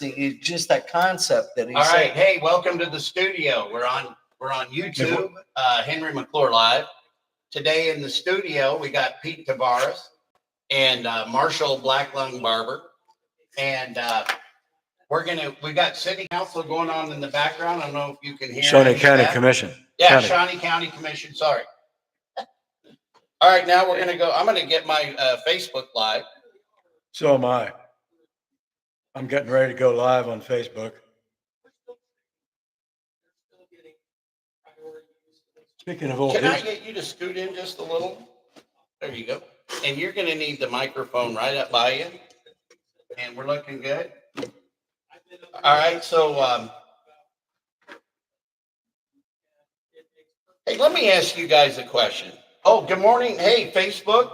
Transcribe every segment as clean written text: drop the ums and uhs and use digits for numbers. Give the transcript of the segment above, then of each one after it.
It's just that concept that he All said. right, hey, welcome to the studio. We're on YouTube, Henry McClure Live. Today in the studio, we got Pete Tavares and Marshall Black Lung Barber, and we got City Council going on in the background. I don't know if you can hear. Shawnee County Commission. Yeah, Shawnee County Commission. Sorry. All right, now we're gonna go. I'm gonna get my Facebook Live. So am I. I'm getting ready to go live on Facebook. Speaking of old Can I get you to scoot in just a little? There you go. And you're going to need the microphone right up by you. And we're looking good. All right. So, hey, let me ask you guys a question. Oh, good morning. Hey, Facebook.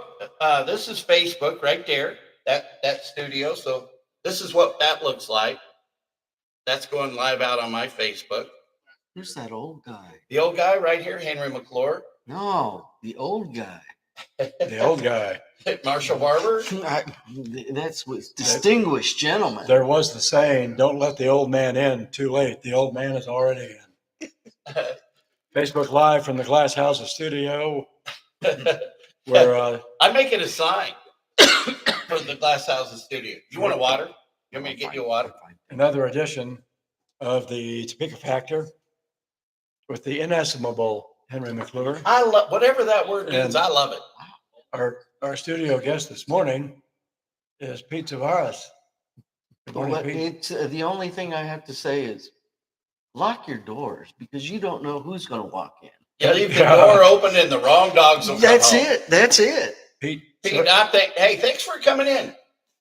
This is Facebook right there. That studio. So this is what that looks like. That's going live out on my Facebook. Who's that old guy? The old guy right here, Henry McClure. No, the old guy. The old guy. Marshall Barber. That's with distinguished gentleman. There was the saying, don't let the old man in too late. The old man is already in. Facebook Live from the Glass Houses studio. Where I'm making a sign for the Glass Houses studio. You want a water? You want me to get you a water? Another edition of the Topeka Factor with the inestimable Henry McClure. I love whatever that word means. I love it. Our studio guest this morning is Pete Tavares. Good morning, Pete. It's the only thing I have to say is lock your doors because you don't know who's going to walk in. You leave the door open and the wrong dogs will come home. That's it. Pete, hey, thanks for coming in.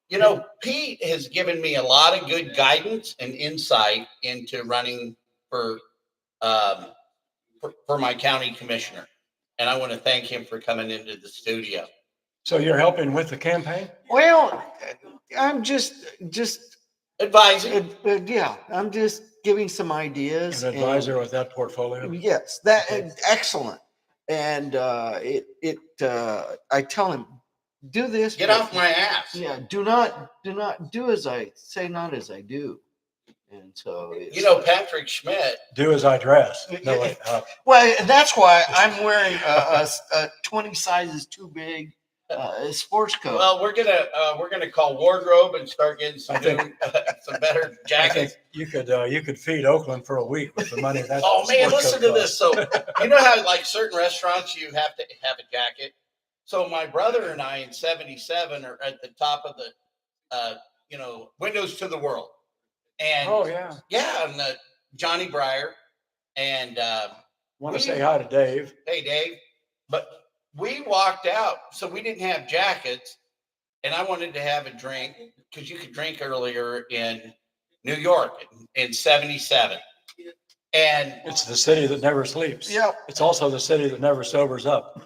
You know, Pete has given me a lot of good guidance and insight into running for my county commissioner. And I want to thank him for coming into the studio. So you're helping with the campaign? Well, I'm just advising. Yeah, I'm just giving some ideas. An advisor with that portfolio? Yes, that excellent. And I tell him, do this. Get off my ass. Yeah, do not do as I say, not as I do. And so, Patrick Schmidt. Do as I dress. No, well, that's why I'm wearing a 20 sizes too big sports coat. Well, we're gonna call wardrobe and start getting some better jackets. You could feed Oakland for a week with the money. That oh man, listen to this. So you know how like certain restaurants you have to have a jacket. So my brother and I in '77 are at the top of the Windows to the World. And and Johnny Breyer and want to say hi to Dave. Hey Dave, but we walked out, so we didn't have jackets, and I wanted to have a drink because you could drink earlier in New York in '77, and it's the city that never sleeps. Yeah, it's also the city that never sobers up.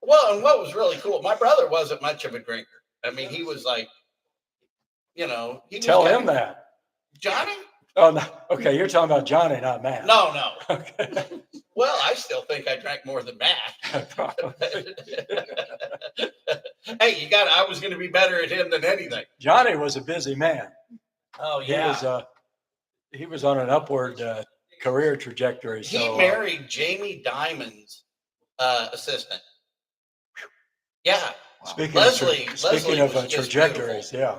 Well, and what was really cool, my brother wasn't much of a drinker. I mean, he was like. Tell him that. Johnny? Oh, no. Okay. You're talking about Johnny, not Matt. No. Okay. Well, I still think I drank more than Matt. Hey, I was going to be better at him than anything. Johnny was a busy man. Oh, yeah. He was on an upward career trajectory. He married Jamie Dimon's assistant. Yeah. Speaking Leslie of trajectories, yeah.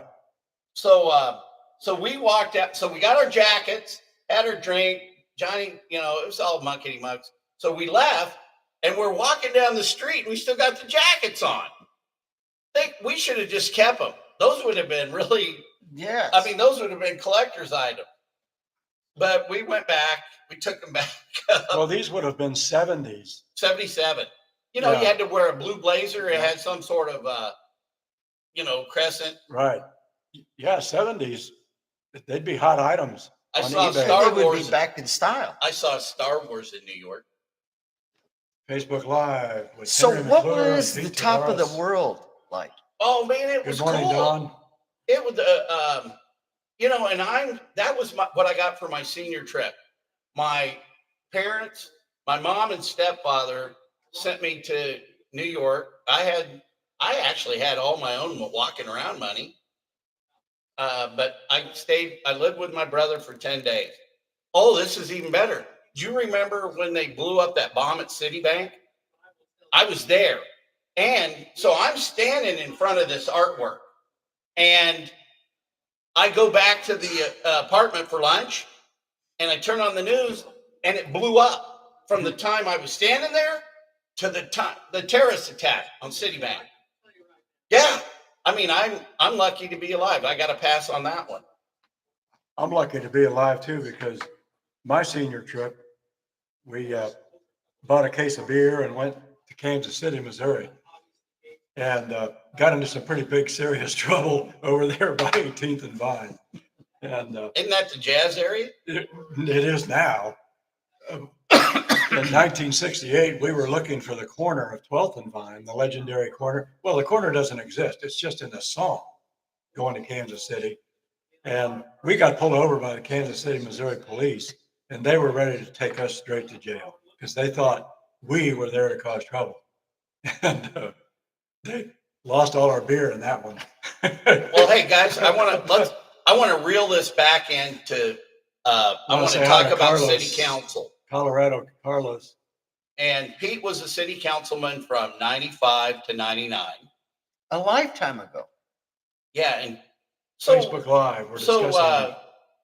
So we walked out. So we got our jackets, had our drink. Johnny, it was all muckety mucks. So we left, and we're walking down the street, and we still got the jackets on. We should have just kept them. Those would have been really, I mean, those would have been collector's items. But we went back. We took them back. Well, these would have been 70s. 77. You had to wear a blue blazer. It had some sort of, crescent. Right. Yeah, 70s. They'd be hot items. I on saw eBay. Star They Wars. would be back in style. I saw Star Wars in New York. Facebook Live. With So Henry what McClure was and the Pete top of the Tavares. world like? Oh man, it was Good morning, cool. Don. It was, and that was what I got for my senior trip. My parents, my mom and stepfather sent me to New York. I actually had all my own walking around money. but I lived with my brother for 10 days. Oh, this is even better. Do you remember when they blew up that bomb at Citibank? I was there. And so I'm standing in front of this artwork, and I go back to the apartment for lunch, and I turn on the news, and it blew up from the time I was standing there to the terrorist attack on Citibank. Yeah, I mean, I'm lucky to be alive. I got to pass on that one. I'm lucky to be alive too, because my senior trip, we bought a case of beer and went to Kansas City, Missouri, and got into some pretty big, serious trouble over there by 18th and Vine. And Isn't that the jazz area? it is now. In 1968, we were looking for the corner of 12th and Vine, the legendary corner. Well, the corner doesn't exist. It's just in the song going to Kansas City. And we got pulled over by the Kansas City, Missouri police, and they were ready to take us straight to jail because they thought we were there to cause trouble. And they lost all our beer in that one. Well, hey guys, I want to reel this back into. I want to talk about Carlos, city council. Colorado, Carlos. And Pete was a city councilman from 95 to 99. A lifetime ago. Yeah, and so Facebook Live. We're discussing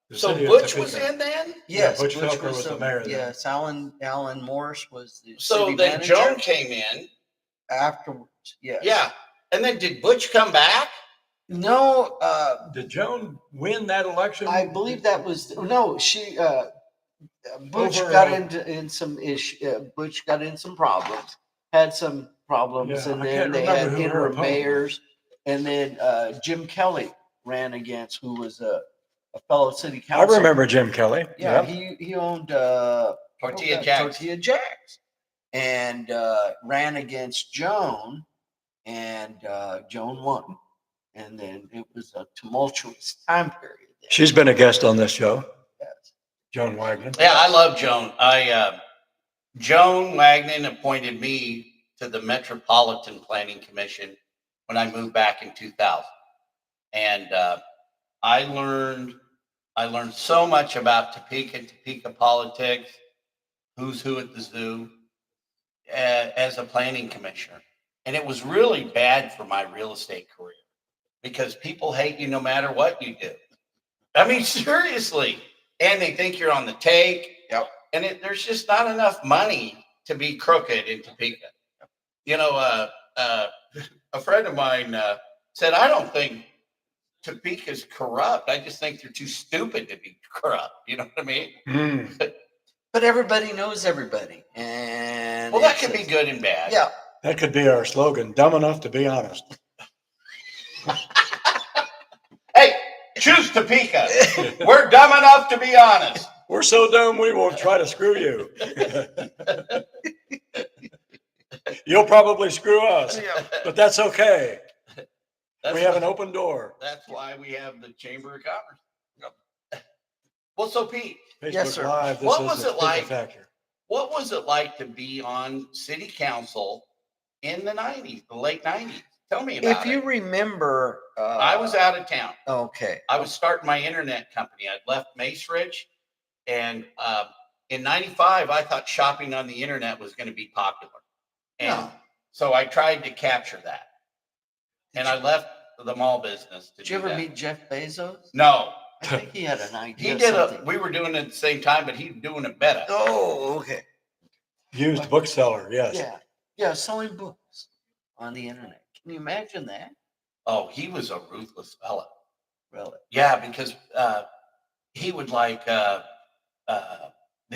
the so city of Butch was Topeka. in then. Yes, Butch Felker was the mayor then. Yes, Alan Morris was the So city then manager. Joan came in. Afterwards. Yes. Yeah, and then did Butch come back? No, Did Joan win that election? I believe that was no. She Butch Over, got in some issue. Butch got in some problems. Had some problems, Yeah, and I then can't they remember had who her interim opponent mayors, and then Jim Kelly ran against, who was a fellow city I council. remember Jim Kelly. Yeah, Yep. he owned Tortilla Jacks. Tortilla Jacks, and ran against Joan, and Joan won. And then it was a tumultuous time period. There. She's been a guest on this show, Yes. Joan Wagner. Yeah, I love Joan. Joan Wagner appointed me to the Metropolitan Planning Commission when I moved back in 2000, and I learned so much about Topeka politics, who's who at the zoo, as a planning commissioner, and it was really bad for my real estate career because people hate you no matter what you do. I mean, seriously, and they think you're on the take. Yep. And there's just not enough money to be crooked in Topeka. You know, a friend of mine said, I don't think Topeka's corrupt. I just think they're too stupid to be corrupt. You know what I mean? Mm. But everybody knows everybody, and Well, that could be good and bad. Yeah. That could be our slogan, dumb enough to be honest. Hey, choose Topeka. We're dumb enough to be honest. We're so dumb we won't try to screw you. You'll probably screw us, but that's okay. We have an open door. That's why we have the Chamber of Commerce. Well, so Pete, Facebook Yes, sir. Live, this What is was the it like? Topeka Factor. what was it like to be on city council in the 90s, the late 90s? Tell me about If you it. remember, I was out of town. okay. I was starting my internet company. I'd left Mace Ridge, and in 95, I thought shopping on the internet was going to be popular. And No. so I tried to capture that. And I left the mall business to Did you do ever that. meet Jeff Bezos? No, I think he had an idea. he of did something. we were doing it at the same time, but he was doing it better. Oh, okay. Used bookseller, yes. Yeah, yeah, selling books on the internet. Can you imagine that? Oh, he was a ruthless fella. Really? Yeah, because he would like the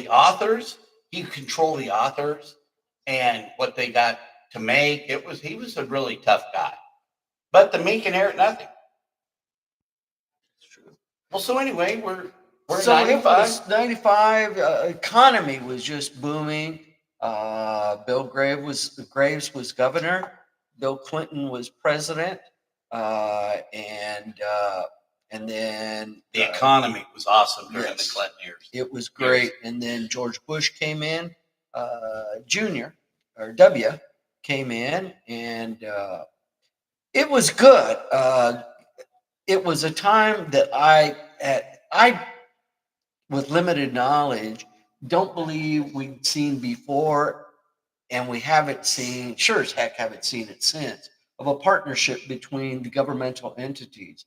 authors. He would control the authors and what they got to make. He was a really tough guy, but the meek inherit nothing. It's true. Well, so anyway, we're So it 95. was 95. Economy was just booming. Bill Graves was governor. Bill Clinton was president. And then The economy was awesome during yes. the Clinton years. it was great. And then George Bush came in, Jr. or W came in, and it was good. it was a time that I, with limited knowledge, don't believe we'd seen before, and we haven't seen, sure as heck haven't seen it since, of a partnership between the governmental entities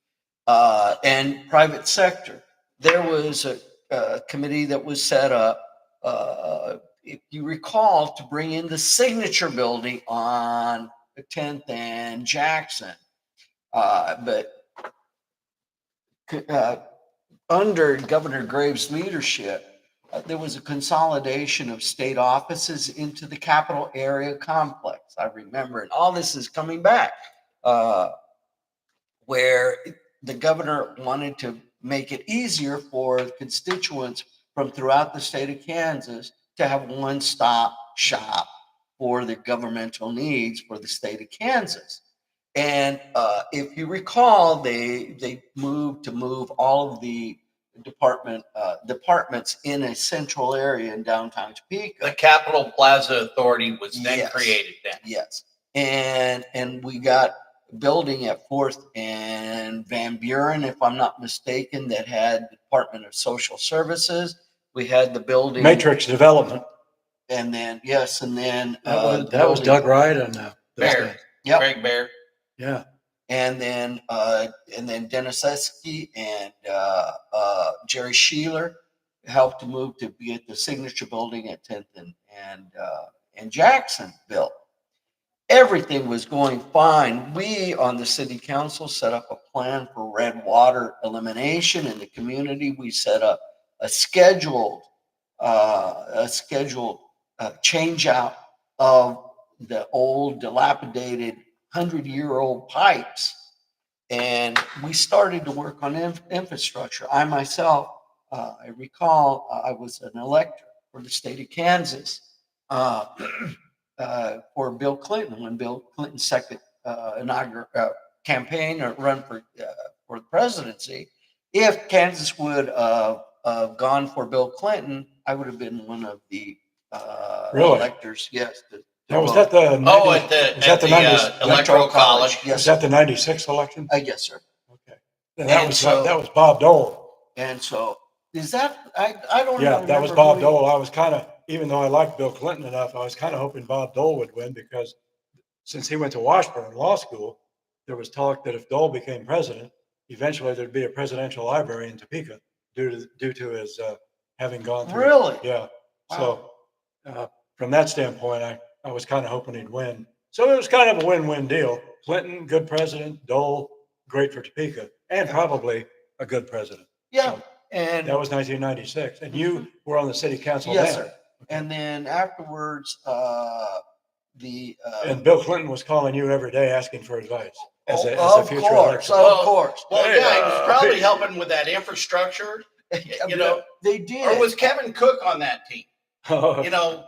and private sector. There was a committee that was set up, if you recall, to bring in the signature building on the 10th and Jackson. But uh, under Governor Graves' leadership, there was a consolidation of state offices into the capital area complex. I remember, and all this is coming back, where the governor wanted to make it easier for constituents from throughout the state of Kansas to have one-stop shop for their governmental needs for the state of Kansas. And if you recall, they moved to move all of the departments in a central area in downtown Topeka. The Capitol Plaza Authority was then Yes. created then. Yes, and we got a building at 4th and Van Buren, if I'm not mistaken, that had the Department of Social Services. We had the building Matrix Development. and then yes, and then That was Doug Wright and those Bear. guys. Yep. Greg Bear. Yeah. And then Dennis Esky and Jerry Sheeler helped to move to be at the Signature Building at 10th and Jackson built. Everything was going fine. We on the city council set up a plan for red water elimination in the community. We set up a scheduled change out of the old dilapidated 100-year-old pipes. And we started to work on infrastructure. I myself, I recall I was an elector for the state of Kansas for Bill Clinton when Bill Clinton's second inaugural campaign or run for the presidency. If Kansas would have gone for Bill Clinton, I would have been one of the Really? electors. Yes. Now, was that the 90, At the 90s? Electoral College. Yes. Was that the 96 election? Yes, sir. Okay. And that And was so- that was Bob Dole. And so is that I don't Yeah, even that was remember Bob who Dole. I was kind of, even though I liked Bill Clinton enough, I was kind of hoping Bob Dole would win because since he went to Washburn Law School, there was talk that if Dole became president, eventually there'd be a presidential library in Topeka due to his having gone through. Really? Yeah. Wow. So from that standpoint, I was kind of hoping he'd win. So it was kind of a win-win deal. Clinton, good president. Dole, great for Topeka, and probably a good president. Yeah. So And that was 1996, and you were on the city council yes, then. sir. And then afterwards, And Bill Clinton was calling you every day asking for advice as a of future course, election. of course. Well, Hey, yeah, he was probably helping with that infrastructure. You know, They did. or was Kevin Cook on that team? Oh, You know,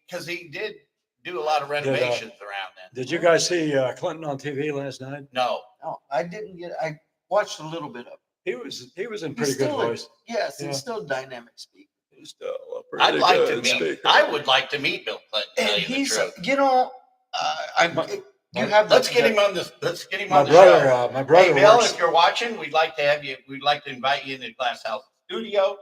because he did do a lot of renovations around then. did you guys see Clinton on TV last night? No. No, I didn't get. I watched a little bit of it. He was in He's pretty good still voice. Yes, Yeah. he's still a dynamic speaker. He's still a pretty I'd like to good meet. speaker. I would like to meet Bill Clinton. To tell And you the he's, truth. you know, you have. Let's get him on this. Let's get him My on the brother, show. my brother Hey, Bill, works. if you're watching, we'd like to have you. We'd like to invite you in the Glass House studio.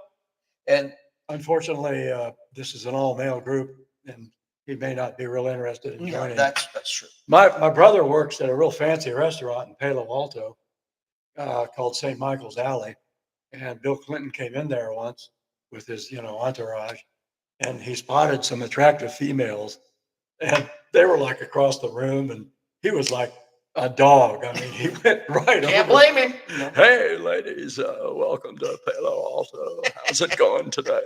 And Unfortunately, this is an all-male group, and he may not be real interested in yeah, joining. that's true. My brother works at a real fancy restaurant in Palo Alto called St. Michael's Alley, and Bill Clinton came in there once with his entourage, and he spotted some attractive females, and they were like across the room, and he was like a dog. I mean, he went right Can't over. blame him. Hey, ladies, welcome to Palo Alto. How's it going today?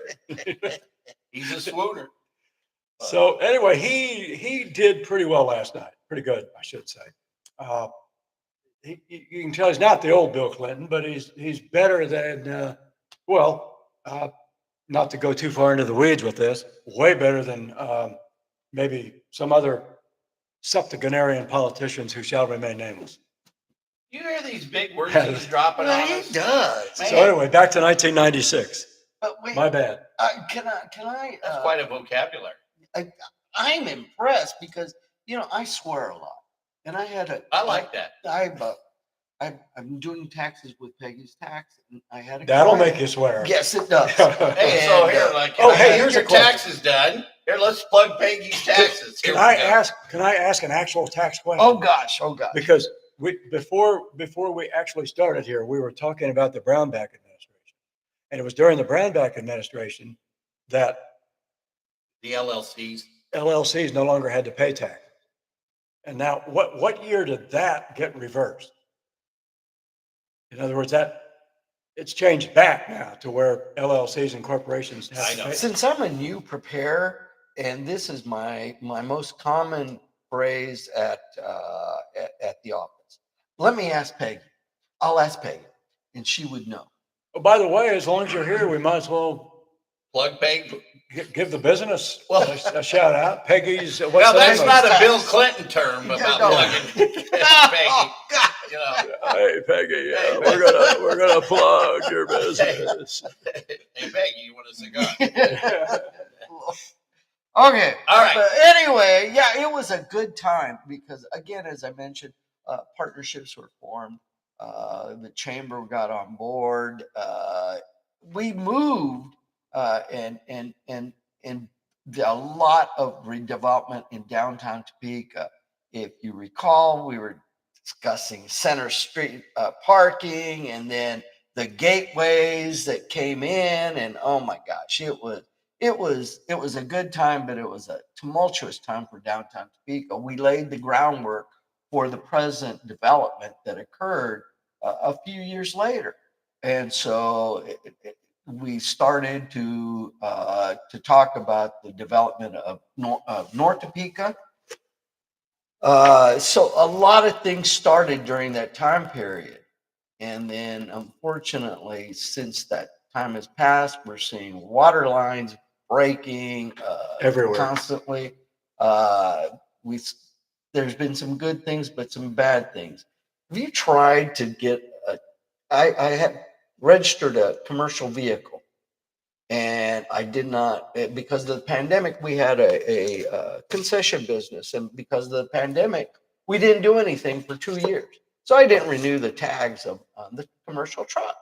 He's a swooner. So anyway, he did pretty well last night. Pretty good, I should say. You can tell he's not the old Bill Clinton, but he's better than not to go too far into the weeds with this, way better than maybe some other septuagenarian politicians who shall remain nameless. You hear these big words he's dropping on Well, us? he does. Man. So anyway, back to 1996. But wait, My bad. can I? That's quite a vocabulary. I'm impressed because I swear a lot, and I had I like that. I have I'm doing taxes with Peggy's Tax, and I had a That'll client- make you swear. Yes, it does. Hey, so And, here, like, oh, can I hey, get here's your a question. taxes done? Here, let's plug Peggy's taxes. Here Can we I go. ask an actual tax question? oh gosh. Because before we actually started here, we were talking about the Brownback administration. And it was during the Brownback administration that The LLCs. LLCs no longer had to pay tax. And now what year did that get reversed? In other words, that it's changed back now to where LLCs and corporations have I to know. pay. Since I'm a new preparer, and this is my most common phrase at the office. Let me ask Peggy. I'll ask Peggy, and she would know. Oh, by the way, as long as you're here, we might as well Plug Peg. give the business Well, a shout out. Peggy's. What's well, the that's name not of a it? Bill Clinton term about no. plugging Peggy. Oh, God. You know, Hey Peggy, Hey, we're gonna plug your business. hey Peggy, you want a cigar? Okay. All right. But anyway, yeah, it was a good time because, again, as I mentioned, partnerships were formed. The chamber got on board. We moved, and a lot of redevelopment in downtown Topeka. If you recall, we were discussing Center Street parking, and then the gateways that came in, and oh my gosh, it was a good time, but it was a tumultuous time for downtown Topeka. We laid the groundwork for the present development that occurred a few years later, and so we started to talk about the development of North Topeka. So a lot of things started during that time period. And then unfortunately, since that time has passed, we're seeing water lines breaking Everywhere. constantly. We There's been some good things, but some bad things. Have you tried to get I had registered a commercial vehicle, and I did not because of the pandemic. We had a concession business, and because of the pandemic, we didn't do anything for 2 years. So I didn't renew the tags on the commercial truck.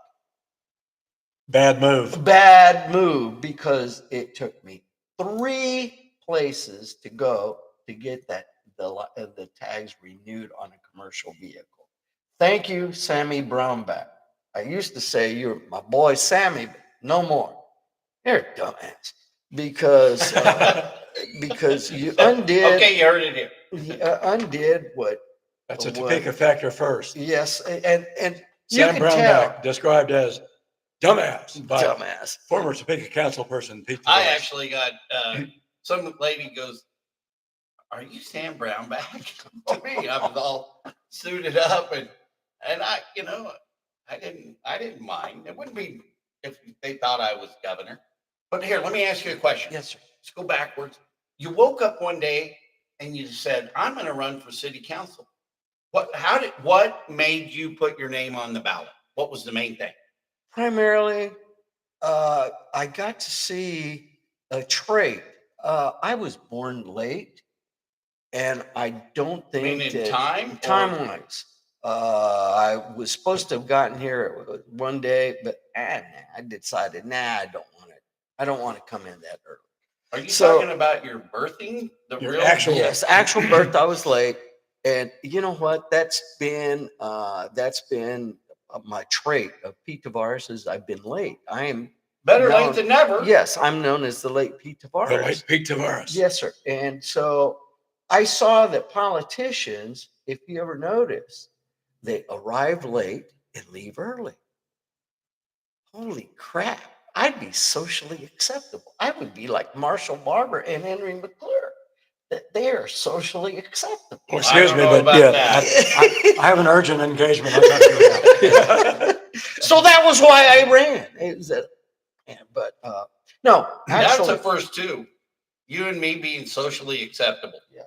Bad move. Bad move because it took me 3 places to go to get the tags renewed on a commercial vehicle. Thank you, Sammy Brownback. I used to say you're my boy Sammy, but no more. You're a dumbass because you undid. Okay, you heard it here. You undid what. That's a Topeka factor first. Yes, and you Sam can Brownback tell. described as dumbass by Dumbass. former Topeka council person Pete. I Tavares. actually got some lady goes, "Are you Sam Brownback?" To me, I was all suited up, and I, I didn't mind. It wouldn't be if they thought I was governor. But here, let me ask you a question. Yes, sir. Let's go backwards. You woke up one day and you said, "I'm going to run for city council." What made you put your name on the ballot? What was the main thing? Primarily, I got to see a trait. I was born late, and I don't I mean, think in that time? time-wise. I was supposed to have gotten here one day, but I decided, I don't want it. I don't want to come in that early. Are you So- talking about your birthing? The Your real actual- Yes, actual birth, I was late. And you know what? That's been my trait of Pete Tavares is I've been late. I am better known- late than never. Yes, I'm known as the late Pete Tavares. The late Pete Tavares. Yes, sir. And so I saw that politicians, if you ever notice, they arrive late and leave early. Holy crap. I'd be socially acceptable. I would be like Marshall Barber and Henry McClure. That they are socially acceptable. Oh, excuse don't me, know but about yeah, that. I have an urgent engagement. I got to go now. So that was why I ran. It was no, That's actually, the first two. You and me being socially acceptable. yes.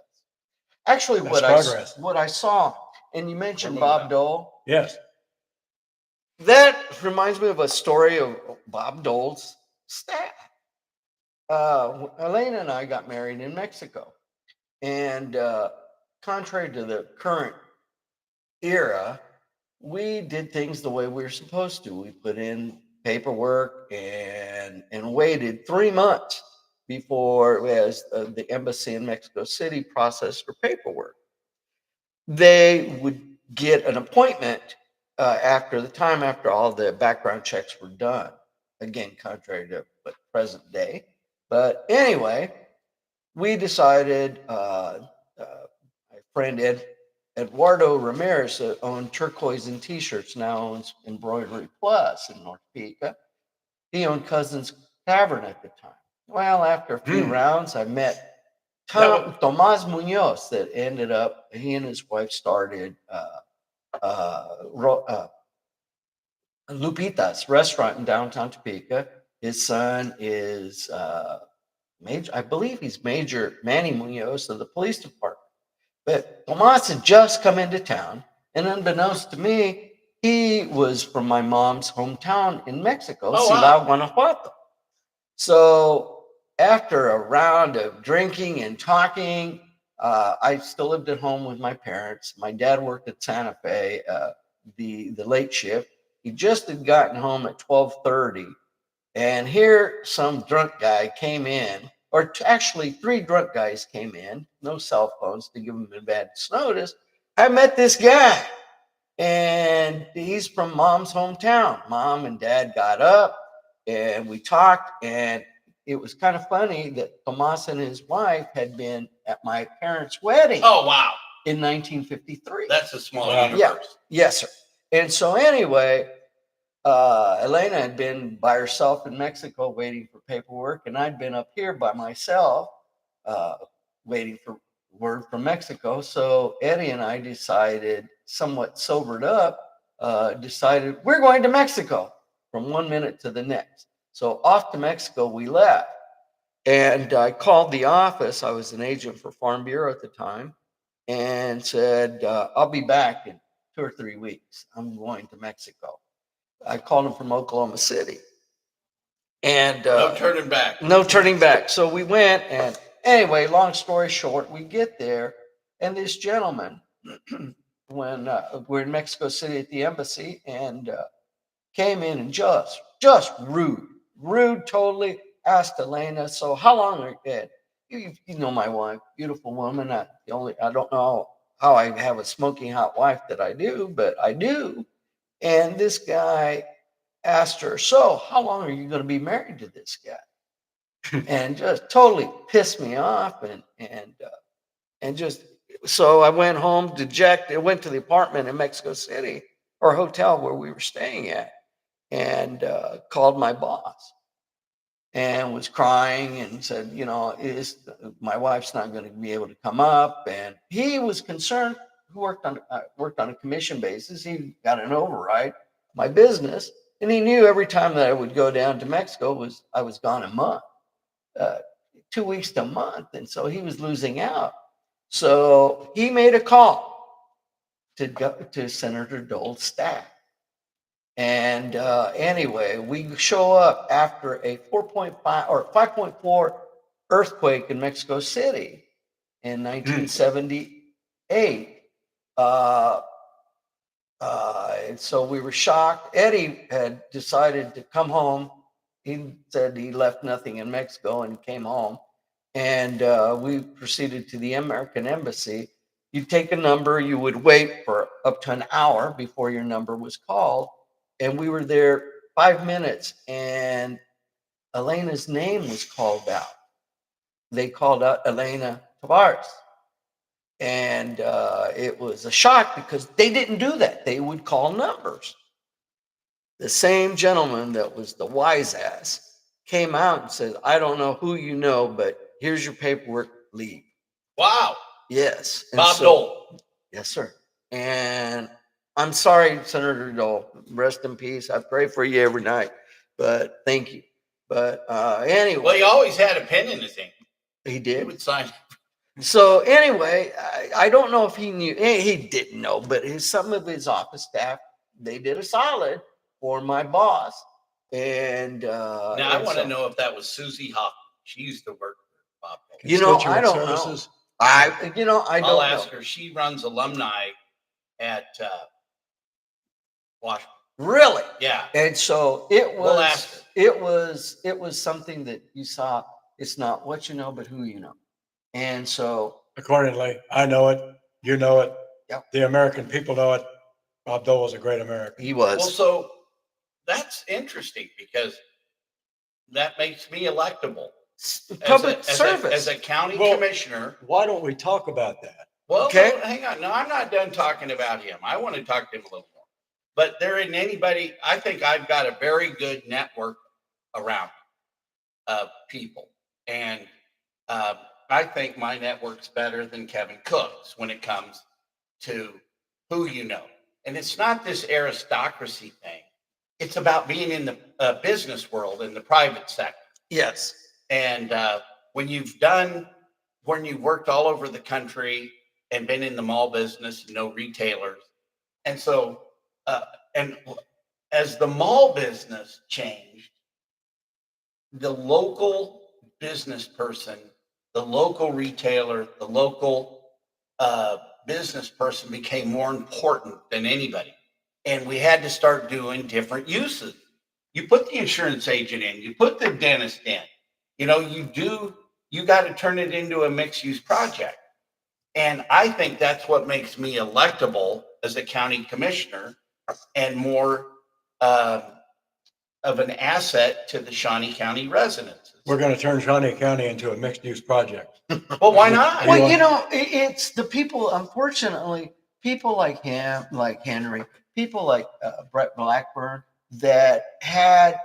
Actually, That's progress. what I saw, and you mentioned We're moving Bob Dole. Yes. That reminds me of a story of Bob Dole's staff. Elena and I got married in Mexico, and contrary to the current era, we did things the way we were supposed to. We put in paperwork and waited 3 months before as the embassy in Mexico City processed her paperwork. They would get an appointment after all the background checks were done. Again, contrary to what present day. But anyway, we decided, my friend Eduardo Ramirez owned Turquoise and T-shirts, now owns Embroidery Plus in North Pica. He owned Cousin's Tavern at the time. Well, after a few rounds, I met Tomas Munoz that ended up, he and his wife started Lupita's restaurant in downtown Topeka. His son is Major, I believe he's Major Manny Munoz of the police department. But Tomas had just come into town, and unbeknownst to me, he was from my mom's hometown in Mexico, Silao, Guanajuato. So after a round of drinking and talking, I still lived at home with my parents. My dad worked at Santa Fe, the late shift. He just had gotten home at 12:30, and here some drunk guy came in, or actually 3 drunk guys came in, no cell phones to give them advance notice. I met this guy, and he's from mom's hometown. Mom and dad got up and we talked, and it was kind of funny that Tomas and his wife had been at my parents' wedding. Oh, wow. In 1953. That's a small universe. Yeah. Yes, sir. And so anyway, Elena had been by herself in Mexico waiting for paperwork, and I'd been up here by myself waiting for word from Mexico. So Eddie and I decided, somewhat sobered up, decided we're going to Mexico from 1 minute to the next. So off to Mexico we left. And I called the office. I was an agent for Farm Bureau at the time, and said, I'll be back in 2 or 3 weeks. I'm going to Mexico. I called him from Oklahoma City. And no turning back. No turning back. So we went, and anyway, long story short, we get there, and this gentleman, when we're in Mexico City at the embassy, and came in and just rude, totally. Asked Elena, so how long are you dead? You know my wife, beautiful woman. I don't know how I have a smoking hot wife that I do, but I do. And this guy asked her, so how long are you going to be married to this guy? And just totally pissed me off, and just, so I went home dejected. I went to the apartment in Mexico City, or hotel where we were staying at, and called my boss and was crying and said, my wife's not going to be able to come up. And he was concerned, who worked on a commission basis. He got an override, my business. And he knew every time that I would go down to Mexico I was gone a month, 2 weeks to a month. And so he was losing out. So he made a call to go to Senator Dole's staff. And anyway, we show up after a 4.5 or 5.4 earthquake in Mexico City in 1978. And so we were shocked. Eddie had decided to come home. He said he left nothing in Mexico and came home. And we proceeded to the American Embassy. You take a number, you would wait for up to an hour before your number was called. And we were there 5 minutes, and Elena's name was called out. They called out Elena Tavares. And it was a shock because they didn't do that. They would call numbers. The same gentleman that was the wise ass came out and said, I don't know who you know, but here's your paperwork, leave. Wow. Yes. Bob Dole. Yes, sir. And I'm sorry, Senator Dole. Rest in peace. I pray for you every night. But thank you. But anyway. Well, he always had a pen in his hand. He did. He would sign. So anyway, I don't know if he knew. He didn't know, but some of his office staff, they did a solid for my boss. And now I want to know if that was Susie Hoffman. She used to work for Bob I Dole. don't know. I don't know. I'll ask her. She runs alumni at Washington. Really? Yeah. And so it We'll ask was, her. it was something that you saw. It's not what you know, but who you know. And so, Accordingly, I know it, you know it, Yep. the American people know it. Bob Dole was a great American. he Well, was. so that's interesting because that makes me electable Public service. as a county Well, commissioner. Why don't we talk about that? Well, Okay. no, hang on. No, I'm not done talking about him. I want to talk to him a little more. But there isn't anybody. I think I've got a very good network around of people, and I think my network's better than Kevin Cook's when it comes to who you know. And it's not this aristocracy thing. It's about being in the business world, in the private sector. Yes. And when you've worked all over the country and been in the mall business, you know, retailers. And so, and as the mall business changed, the local business person, the local retailer, the local business person became more important than anybody. And we had to start doing different uses. You put the insurance agent in, you put the dentist in, you know, you got to turn it into a mixed use project. And I think that's what makes me electable as a county commissioner and more of an asset to the Shawnee County residents. We're going to turn Shawnee County into a mixed-use project. Well, why not? Well, you know, it's the people, unfortunately, people like him, like Henry, people like Brett Blackburn that had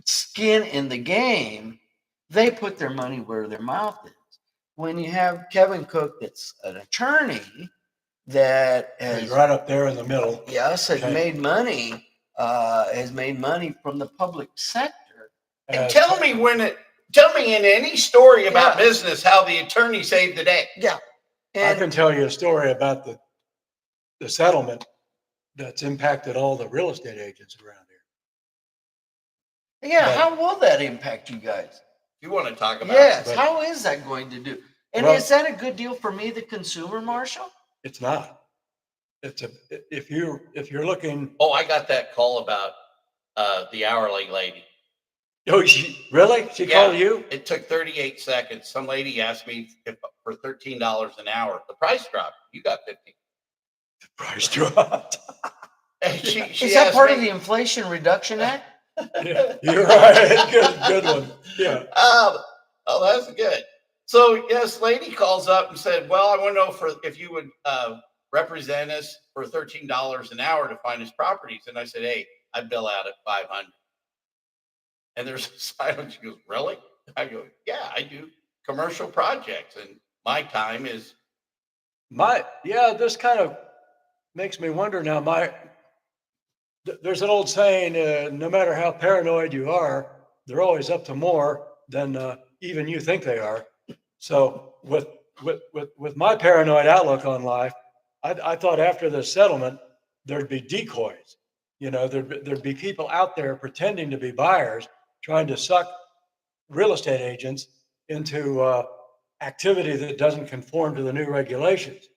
skin in the game, they put their money where their mouth is. When you have Kevin Cook, that's an attorney that He's has, right up there in the middle. yes, has Okay. made money from the public sector. And tell me in any story about Yeah. business how the attorney saved the day. Yeah. I And can tell you a story about the settlement that's impacted all the real estate agents around here. yeah, but- how will that impact you guys? If you want to talk about Yes, but- how is that going to do? And Well- is that a good deal for me, the consumer, Marshall? It's not. If you're looking, Oh, I got that call about the hourly lady. oh, really? She Yeah. called you? It took 38 seconds. Some lady asked me if for $13 an hour. The price dropped. You got 15. The price dropped. And she Is that asked part me, of the Inflation Reduction Act? Yeah, you're right. Good one. Yeah. Oh, that's good. So yes, lady calls up and said, "Well, I want to know if you would represent us for $13 an hour to find us properties." And I said, "Hey, I bill out at 500." And there's a silence. She goes, "Really?" I go, "Yeah, I do commercial projects, and my time is." This kind of makes me wonder now. There's an old saying, no matter how paranoid you are, they're always up to more than even you think they are. So with my paranoid outlook on life, I thought after the settlement, there'd be decoys. You know, there'd be people out there pretending to be buyers, trying to suck real estate agents into activity that doesn't conform to the new regulations.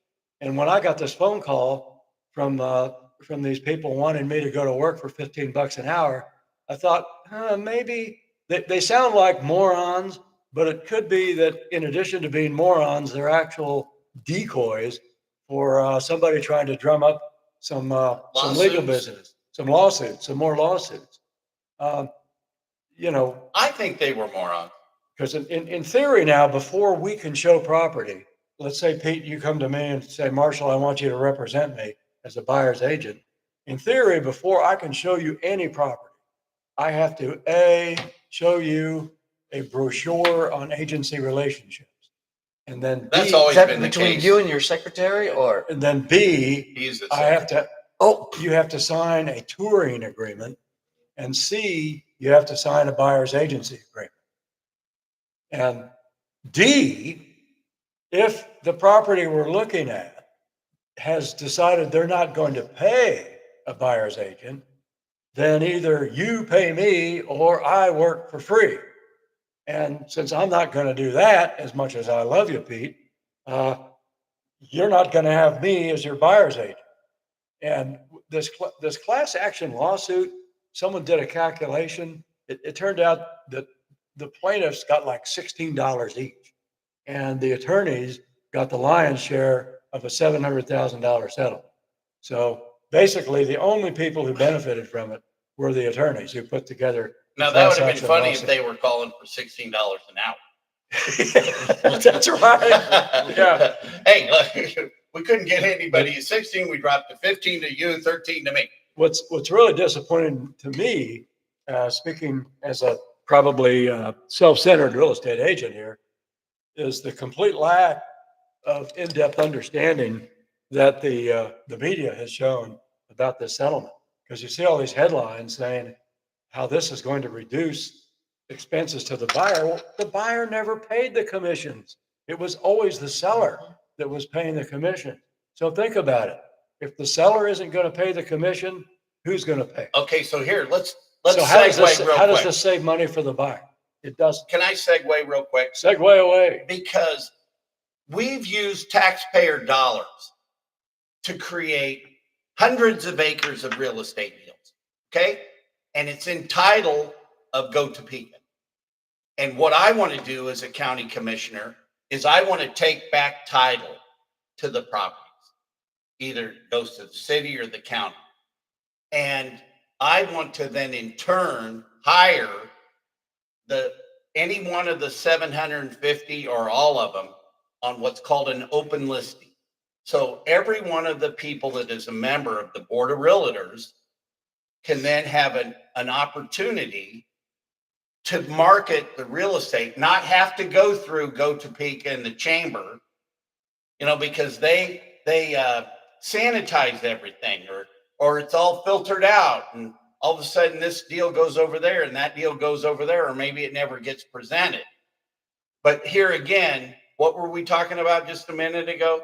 And when I got this phone call from these people wanting me to go to work for $15 an hour, I thought, maybe they sound like morons, but it could be that in addition to being morons, they're actual decoys for somebody trying to drum up some legal business, some lawsuits, some more lawsuits. You know, I think they were morons. because in theory now, before we can show property, let's say, Pete, you come to me and say, Marshall, I want you to represent me as a buyer's agent. In theory, before I can show you any property, I have to show you a brochure on agency relationships. And then That's B, always Is that been the between case. you and your secretary, or? and then B, He's the I have to, Oh, you have to sign a touring agreement, and C, you have to sign a buyer's agency agreement. And D, if the property we're looking at has decided they're not going to pay a buyer's agent, then either you pay me or I work for free. And since I'm not going to do that, as much as I love you, Pete, you're not going to have me as your buyer's agent. And this class action lawsuit, someone did a calculation. It turned out that the plaintiffs got like $16 each, and the attorneys got the lion's share of a $700,000 settlement. So basically, the only people who benefited from it were the attorneys who put together. Now that would have been funny if they were calling for $16 an hour. That's right. Yeah. Hey, look, we couldn't get anybody at 16. We dropped to 15 to you, 13 to me. What's really disappointing to me, speaking as a probably self-centered real estate agent here, is the complete lack of in-depth understanding that the media has shown about this settlement. Because you see all these headlines saying how this is going to reduce expenses to the buyer. Well, the buyer never paid the commissions. It was always the seller that was paying the commission. So think about it. If the seller isn't going to pay the commission, who's going to pay? Okay, so here, let's So how segue does this, real how does quick. this save money for the buyer? It doesn't. Can I segue real quick? Segue away. Because we've used taxpayer dollars to create hundreds of acres of real estate deals, okay? And it's in title of Go Topeka. And what I want to do as a county commissioner is I want to take back title to the properties. Either it goes to the city or the county. And I want to then in turn hire any one of the 750 or all of them on what's called an open listing. So every one of the people that is a member of the Board of Realtors can then have an opportunity to market the real estate, not have to go through Go Topeka and the chamber, because they sanitize everything or it's all filtered out and all of a sudden this deal goes over there and that deal goes over there, or maybe it never gets presented. But here again, what were we talking about just a minute ago?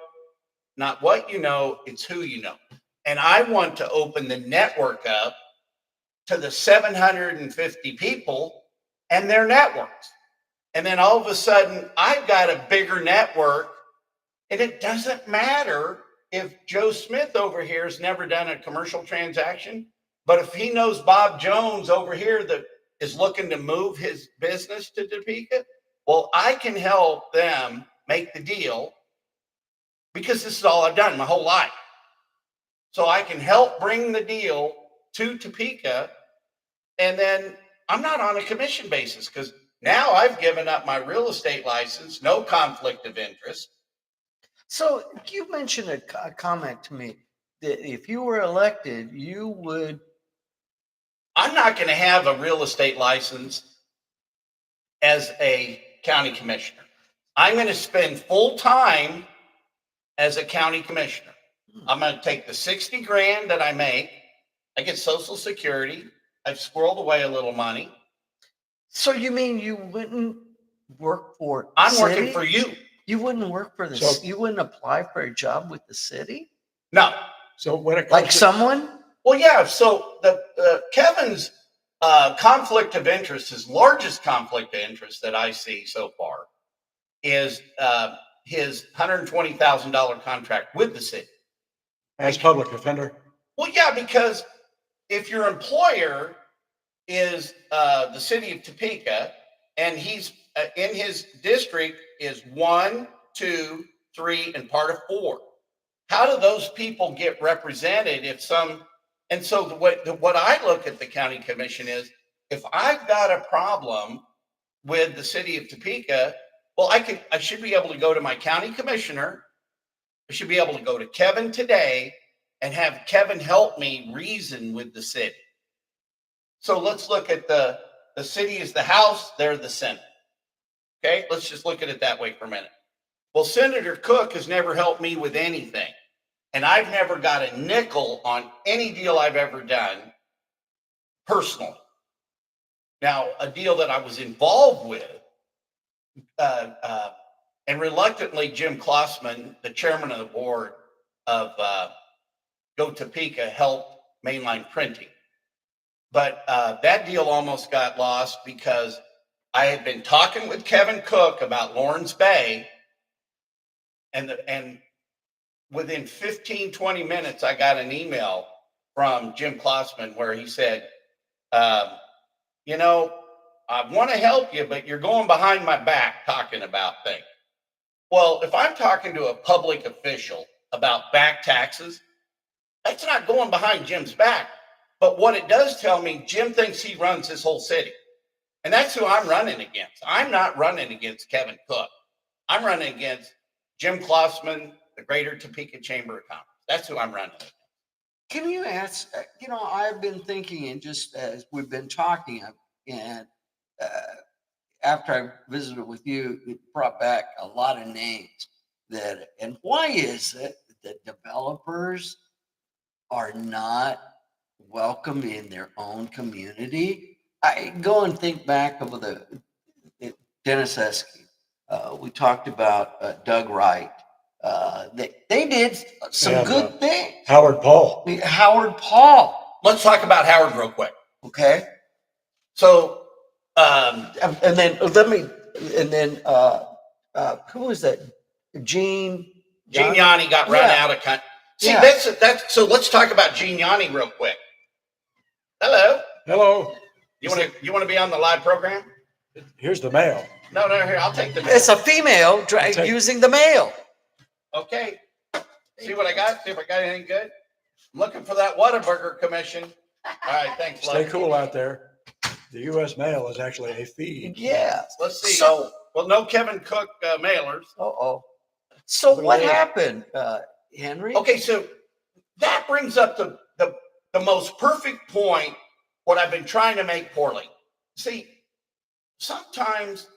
Not what you know, it's who you know. And I want to open the network up to the 750 people and their networks. And then all of a sudden, I've got a bigger network, and it doesn't matter if Joe Smith over here has never done a commercial transaction, but if he knows Bob Jones over here that is looking to move his business to Topeka, well, I can help them make the deal because this is all I've done my whole life. So I can help bring the deal to Topeka, and then I'm not on a commission basis because now I've given up my real estate license, no conflict of interest. So you mentioned a comment to me that if you were elected, you would. I'm not going to have a real estate license as a county commissioner. I'm going to spend full time as a county commissioner. I'm going to take the 60 grand that I make. I get Social Security. I've squirreled away a little money. So you mean you wouldn't work for the I'm city? working for you. You wouldn't work for the So- you wouldn't apply for a job with the city? No. So when it comes Like to, someone? Well, yeah. So the Kevin's conflict of interest, his largest conflict of interest that I see so far, is his $120,000 contract with the city. as public defender, Well, yeah, because if your employer is the city of Topeka and he's in his district is 1, 2, 3, and part of 4, how do those people get represented if some? And so what I look at the county commission is, if I've got a problem with the city of Topeka, well, I should be able to go to my county commissioner. I should be able to go to Kevin today and have Kevin help me reason with the city. So let's look at the city is the House, they're the Senate. Okay, let's just look at it that way for a minute. Well, Senator Cook has never helped me with anything. And I've never got a nickel on any deal I've ever done personally. Now, a deal that I was involved with, and reluctantly, Jim Klossman, the chairman of the board of Go Topeka, helped Mainline Printing. But that deal almost got lost because I had been talking with Kevin Cook about Lawrence Bay, and within 15, 20 minutes, I got an email from Jim Klossman where he said, um, you know, I want to help you, but you're going behind my back talking about things. Well, if I'm talking to a public official about back taxes, that's not going behind Jim's back. But what it does tell me, Jim thinks he runs this whole city. And that's who I'm running against. I'm not running against Kevin Cook. I'm running against Jim Klossman, the Greater Topeka Chamber of Commerce. That's who I'm running against. Can you ask, I've been thinking, and just as we've been talking, and uh, after I visited with you, it brought back a lot of names and why is it that developers are not welcome in their own community? I go and think back of Dennis Esky. We talked about Doug Wright. They did some And, good things. Howard Paul. Howard Paul. Let's talk about Howard real quick. Okay. So, And then who was that? Gene Yanni got run Yeah. out of country. See, Yeah. that's so let's talk about Gene Yanni real quick. Hello. Hello. You want to be on the live program? Here's the mail. No, here, I'll take the It's a female using the male. Okay. See what I got? See if I got anything good? I'm looking for that Whataburger commission. All right, thanks, Stay love. cool out there. The U.S. mail is actually a feed. Yeah. Let's see. So, Well, no Kevin Cook mailers. So what happened, Henry? Okay, so that brings up the most perfect point, what I've been trying to make poorly. See, sometimes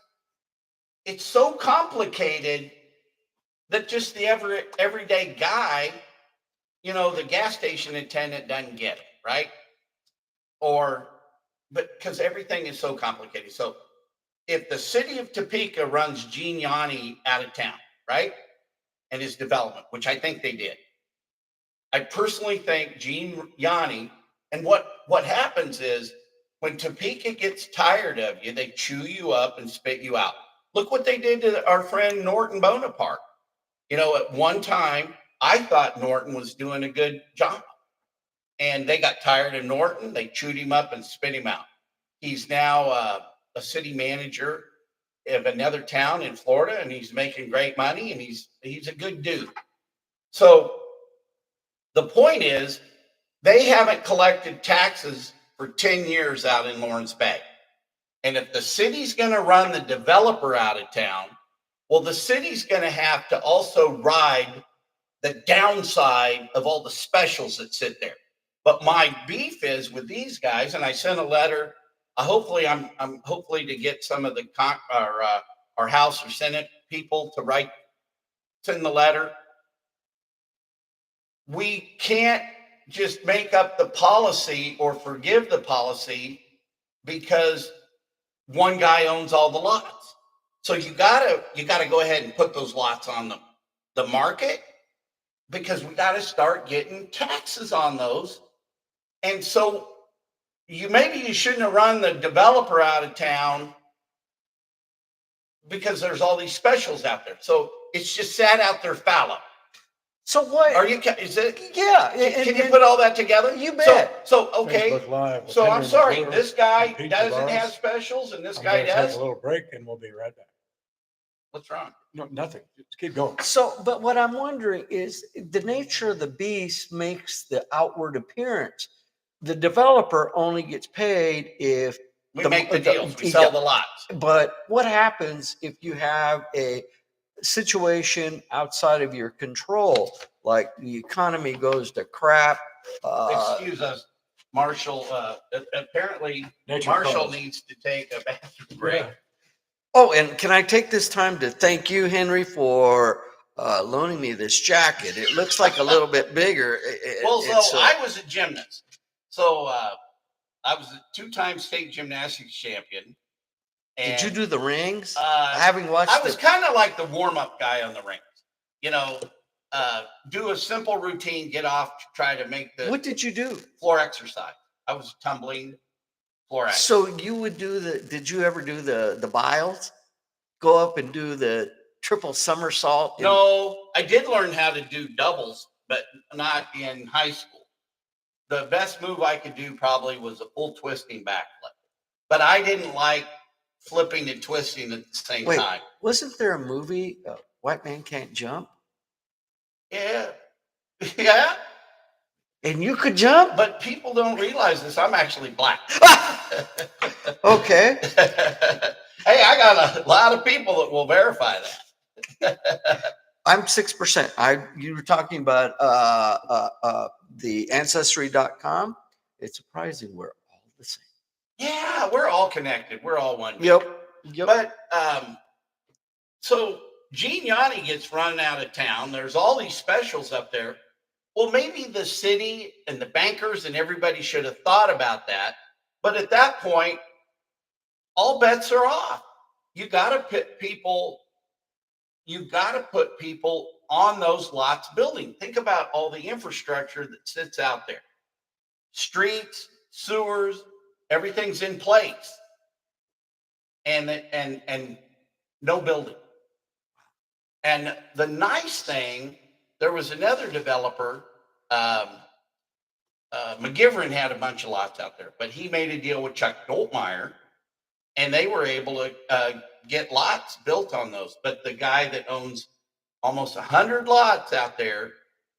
it's so complicated that just the everyday guy, the gas station attendant doesn't get it, right? But because everything is so complicated. So if the city of Topeka runs Gene Yanni out of town, right? And his development, which I think they did. I personally think Gene Yanni, and what happens is when Topeka gets tired of you, they chew you up and spit you out. Look what they did to our friend Norton Bonaparte. At one time, I thought Norton was doing a good job. And they got tired of Norton. They chewed him up and spit him out. He's now a city manager of another town in Florida, and he's making great money, and he's a good dude. So the point is, they haven't collected taxes for 10 years out in Lawrence Bay. And if the city's going to run the developer out of town, well, the city's going to have to also ride the downside of all the specials that sit there. But my beef is with these guys, and I sent a letter. Hopefully, I'm hopefully to get some of our House or Senate people to send the letter. We can't just make up the policy or forgive the policy because one guy owns all the lots. So you gotta go ahead and put those lots on the market, because we got to start getting taxes on those. And so maybe you shouldn't have run the developer out of town because there's all these specials out there. So it's just sat out there fallow. So what? Is it? Yeah. Can you put all that together? You bet. So okay. Facebook Live with So I'm Henry sorry, McClure this guy and Pete doesn't Tavares. have specials, and this I'm guy gonna take does. a little break and we'll be right back. What's wrong? No, nothing. Just keep going. So, but what I'm wondering is the nature of the beast makes the outward appearance. The developer only gets paid if We make the deals. We sell the lots. But what happens if you have a situation outside of your control, like the economy goes to crap? Excuse us, Marshall. Apparently, Nature Marshall calls. needs to take a bathroom break. Yeah. Oh, and can I take this time to thank you, Henry, for loaning me this jacket? It looks like a little bit bigger. Well, I was a gymnast. So I was a two-time state gymnastics champion. And, did you do the rings? I was kind of like the warm-up guy on the rings. Do a simple routine, get off, try to make the What did you do? floor exercise. I was tumbling floor exercise. So you would do did you ever do the biles? Go up and do the triple somersault? No, I did learn how to do doubles, but not in high school. the best move I could do probably was a full twisting backflip. But I didn't like flipping and twisting at the same Wait, time. wasn't there a movie, White Man Can't Jump? Yeah. Yeah. And you could jump? But people don't realize this. I'm actually black. Okay. Hey, I got a lot of people that will verify that. I'm 6%. You were talking about the ancestry.com. It's surprising we're all the same. Yeah, we're all connected. We're all one. Yep. But so Gene Yanni gets run out of town. There's all these specials up there. Well, maybe the city and the bankers and everybody should have thought about that. But at that point, all bets are off. You got to put people on those lots building. Think about all the infrastructure that sits out there. Streets, sewers, everything's in place. And no building. And the nice thing, there was another developer, McGivern had a bunch of lots out there, but he made a deal with Chuck Doltmeyer, and they were able to get lots built on those. But the guy that owns almost 100 lots out there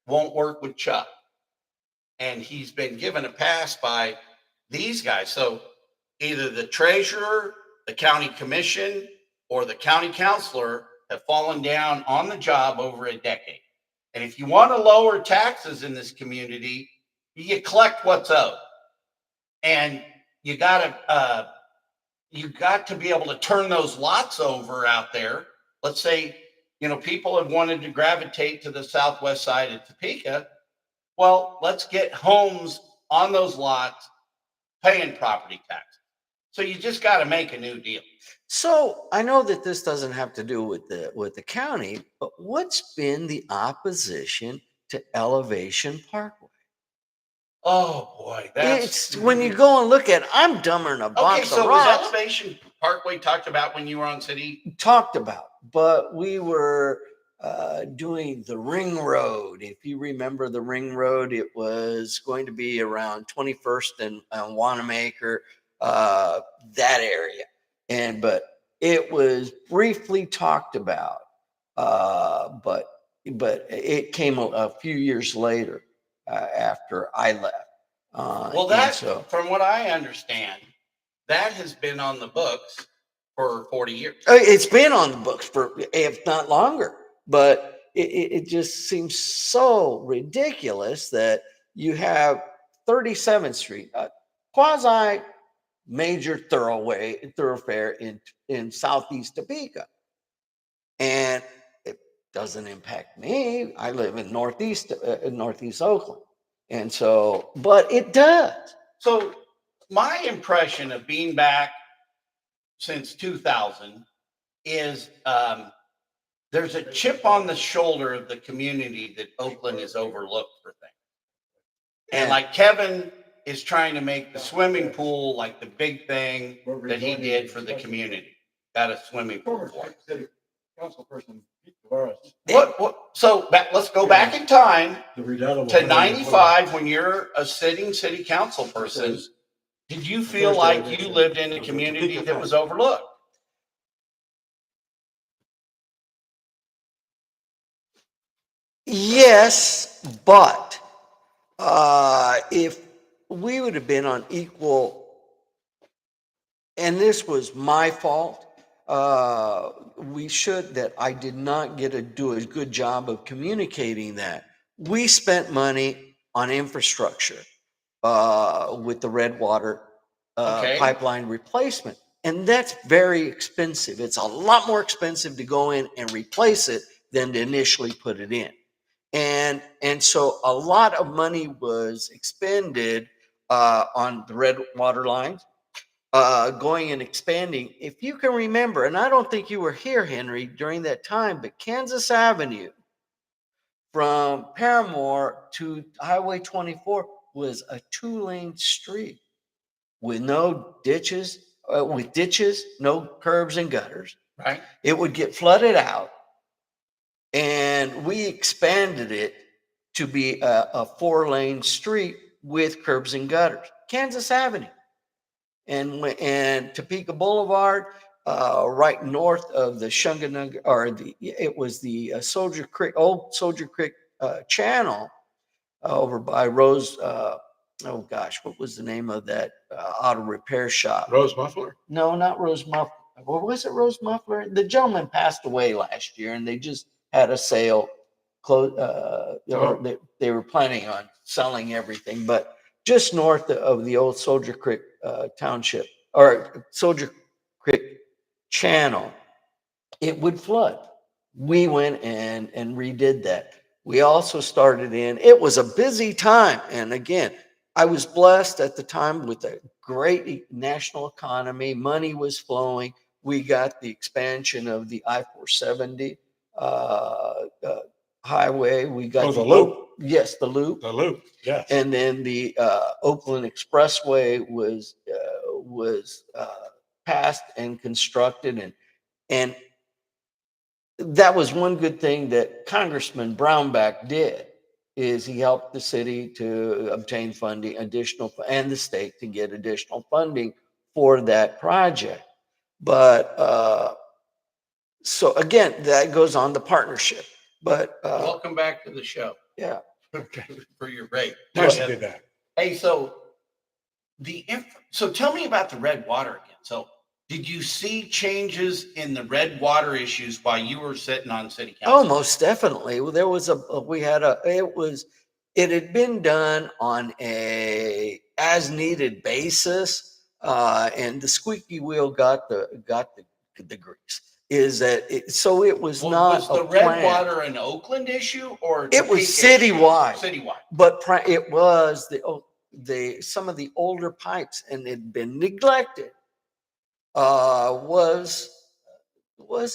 won't work with Chuck. And he's been given a pass by these guys. So either the treasurer, the county commission, or the county councilor have fallen down on the job over a decade. And if you want to lower taxes in this community, you collect what's owed. And you got to be able to turn those lots over out there. Let's say, people have wanted to gravitate to the southwest side of Topeka. Well, let's get homes on those lots paying property tax. So you just got to make a new deal. So I know that this doesn't have to do with the county, but what's been the opposition to Elevation Parkway? Oh boy, it's when you go and look at it, I'm dumber than a box of rocks. Was Elevation Parkway talked about when you were on city? Talked about, but we were doing the ring road. If you remember the ring road, it was going to be around 21st and Wanamaker, that area. But it was briefly talked about, but it came a few years later after I left. From what I understand, that has been on the books for 40 years. It's been on the books for, if not longer, but it just seems so ridiculous that you have 37th Street, a quasi major thoroughfare in southeast Topeka, and it doesn't impact me. I live in northeast Oakland, and so, but it does. So my impression of being back since 2000 is there's a chip on the shoulder of the community that Oakland is overlooked for things, and like Kevin is trying to make the swimming pool like the big thing that he did for the community. Got a swimming pool for it. Councilperson let's go back in time to 95 when you're a sitting city council person. Did you feel like you lived in a community that was overlooked? Yes, but if we would have been on equal, and this was my fault, I did not do a good job of communicating that. We spent money on infrastructure with the Redwater pipeline replacement. And that's very expensive. It's a lot more expensive to go in and replace it than to initially put it in. And so a lot of money was expended on the Redwater lines, going and expanding. If you can remember, and I don't think you were here, Henry, during that time, but Kansas Avenue from Paramore to Highway 24 was a 2-lane street with no ditches, no curbs and gutters. Right. It would get flooded out. And we expanded it to be a 4-lane street with curbs and gutters. Kansas Avenue and Topeka Boulevard, right north of the Shunganug, or it was the Soldier Creek, old Soldier Creek channel over by Rose. Oh gosh, what was the name of that auto repair shop? Rose Muffler? No, not Rose Muffler. Or was it Rose Muffler? The gentleman passed away last year, and they just had a sale. They were planning on selling everything, but just north of the old Soldier Creek Township or Soldier Creek Channel, it would flood. We went and redid that. We also started in, it was a busy time. And again, I was blessed at the time with a great national economy. Money was flowing. We got the expansion of the I-470 highway. We got the loop. Yes, the loop. The loop, yes. And then the Oakland Expressway was passed and constructed, and that was one good thing that Congressman Brownback did, is he helped the city to obtain funding, and the state to get additional funding for that project. But so again, that goes on the partnership. But welcome back to the show. Yeah. Okay. For your break. Nice to be back. Hey, so so tell me about the red water again. So did you see changes in the red water issues while you were sitting on city council? Oh, most definitely. Well, there was it had been done on a as needed basis, and the squeaky wheel got the grease. Is that it? So it was not was the red water an Oakland issue or it was citywide? Citywide, but it was some of the older pipes, and it had been neglected. Was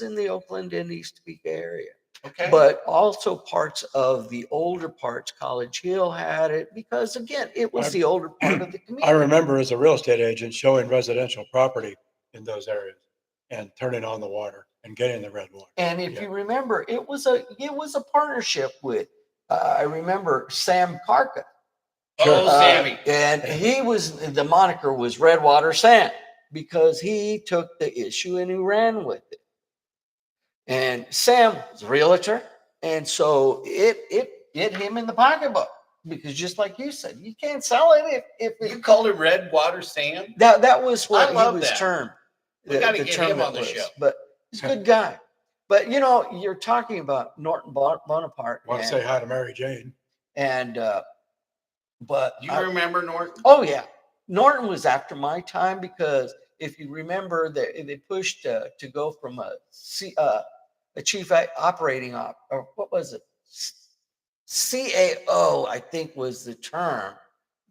in the Oakland and East Topeka area. Okay. But also parts of the older parts, College Hill had it, because again, it was the older part of the community. I remember as a real estate agent showing residential property in those areas and turning on the water and getting the red water. And if you remember, it was a partnership with I remember Sam Karka. Oh, Sammy. And the moniker was Redwater Sam, because he took the issue and he ran with it. And Sam was a realtor, and so it hit him in the pocketbook, because just like you said, you can't sell it if you called him Redwater Sam. That was what he was termed. We got to get him on the show. But he's a good guy. But you're talking about Norton Bonaparte. Want to say hi to Mary Jane? And but you remember Norton? Oh yeah, Norton was after my time, because if you remember, they pushed to go from a chief operating or what was it? CAO, I think, was the term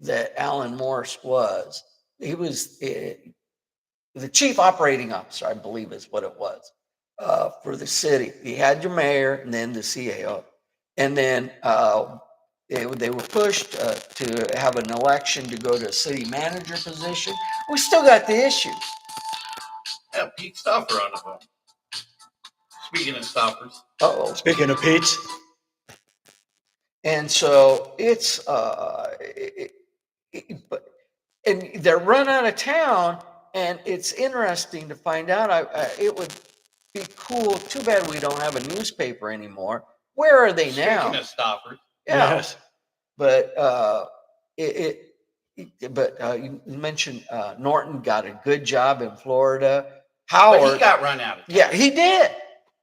that Alan Morris was. He was the chief operating officer, I believe is what it was, for the city. You had your mayor and then the CAO. And then they were pushed to have an election to go to a city manager position. We still got the issues. Yeah, Pete Stoffer on the phone. Speaking of stoppers. Uh-oh. Speaking of Pete's. And so it's and they're run out of town, and it's interesting to find out. It would be cool. Too bad we don't have a newspaper anymore. Where are they now? Speaking of stoppers. Yeah. Yes. But you mentioned Norton got a good job in Florida. Howard, but he got run out of town. Yeah, he did.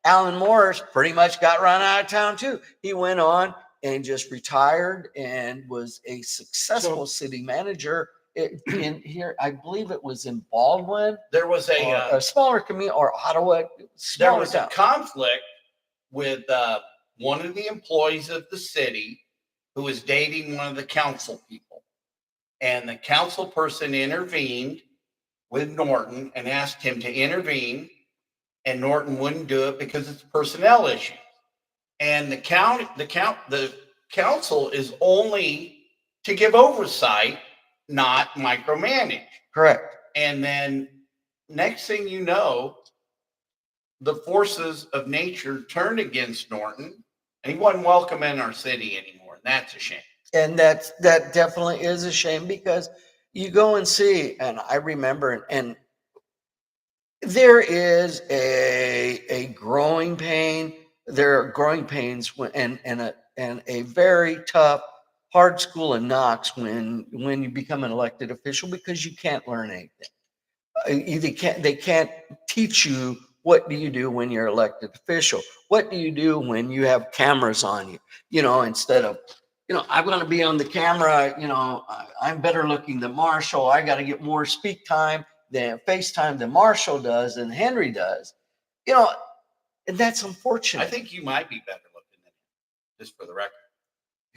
Alan Morris pretty much got run out of town too. He went on and just retired and was a successful city manager in here. I believe it was in Baldwin. There was a smaller community, or Ottawa. There was a conflict with one of the employees of the city who was dating one of the council people. And the council person intervened with Norton and asked him to intervene, and Norton wouldn't do it because it's a personnel issue. And the council is only to give oversight, not micromanage. Correct. And then next thing you know, the forces of nature turned against Norton, and he wasn't welcome in our city anymore. And that's a shame. And that definitely is a shame, because you go and see, and I remember, and there is a growing pain. There are growing pains when, and a very tough, hard school of knocks when you become an elected official, because you can't learn anything. They can't teach you what do you do when you're elected official. What do you do when you have cameras on you? Instead of, I'm going to be on the camera. I'm better looking than Marshall. I got to get more speak time than FaceTime than Marshall does and Henry does. You know, and that's unfortunate. I think you might be better looking than him, just for the record.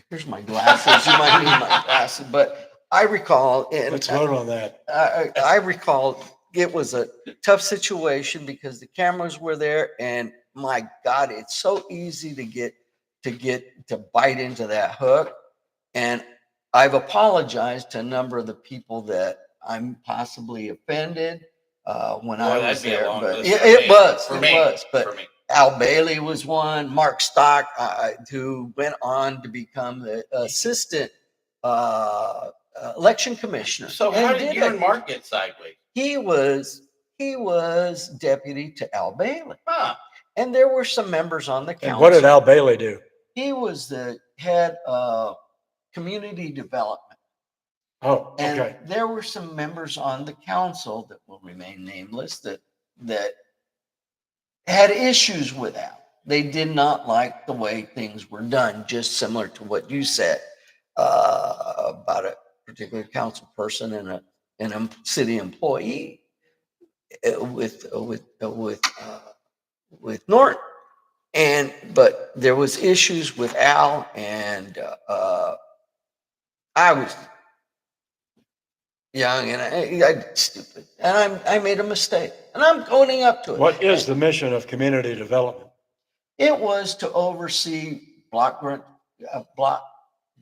Here's my glasses. You might need my glasses, but I recall. Let's vote on that. I recall it was a tough situation because the cameras were there, and my God, it's so easy to bite into that hook. And I've apologized to a number of the people that I'm possibly offended when I was That'd be a there. long But list it was. for me. But Al Bailey was one. Mark Stock, who went on to become the assistant election commissioner. So how did you and Mark get sideways? He was deputy to Al Bailey. Huh. And there were some members on the council. And what did Al Bailey do? He was the head of community development. Oh, okay. And there were some members on the council that will remain nameless that had issues with Al. They did not like the way things were done, just similar to what you said about a particular council person and a city employee with Norton. But there was issues with Al, and I was young and I stupid, and I made a mistake, and I'm owning up to it. What is the mission of community development? It was to oversee block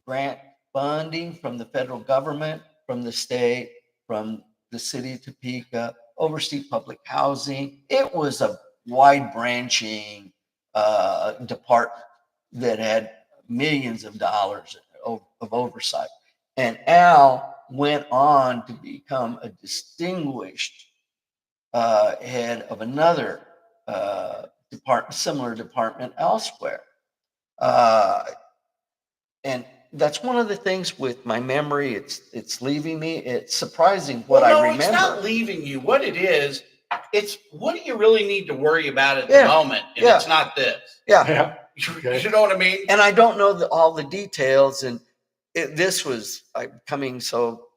grant funding from the federal government, from the state, from the city of Topeka, oversee public housing. It was a wide branching department that had millions of dollars of oversight. And Al went on to become a distinguished head of another similar department elsewhere. And that's one of the things with my memory. It's leaving me. It's surprising what I remember. It's not leaving you. What it is, it's what do you really need to worry about at the moment? And it's not this. Yeah. You know what I mean? And I don't know all the details. And this was coming so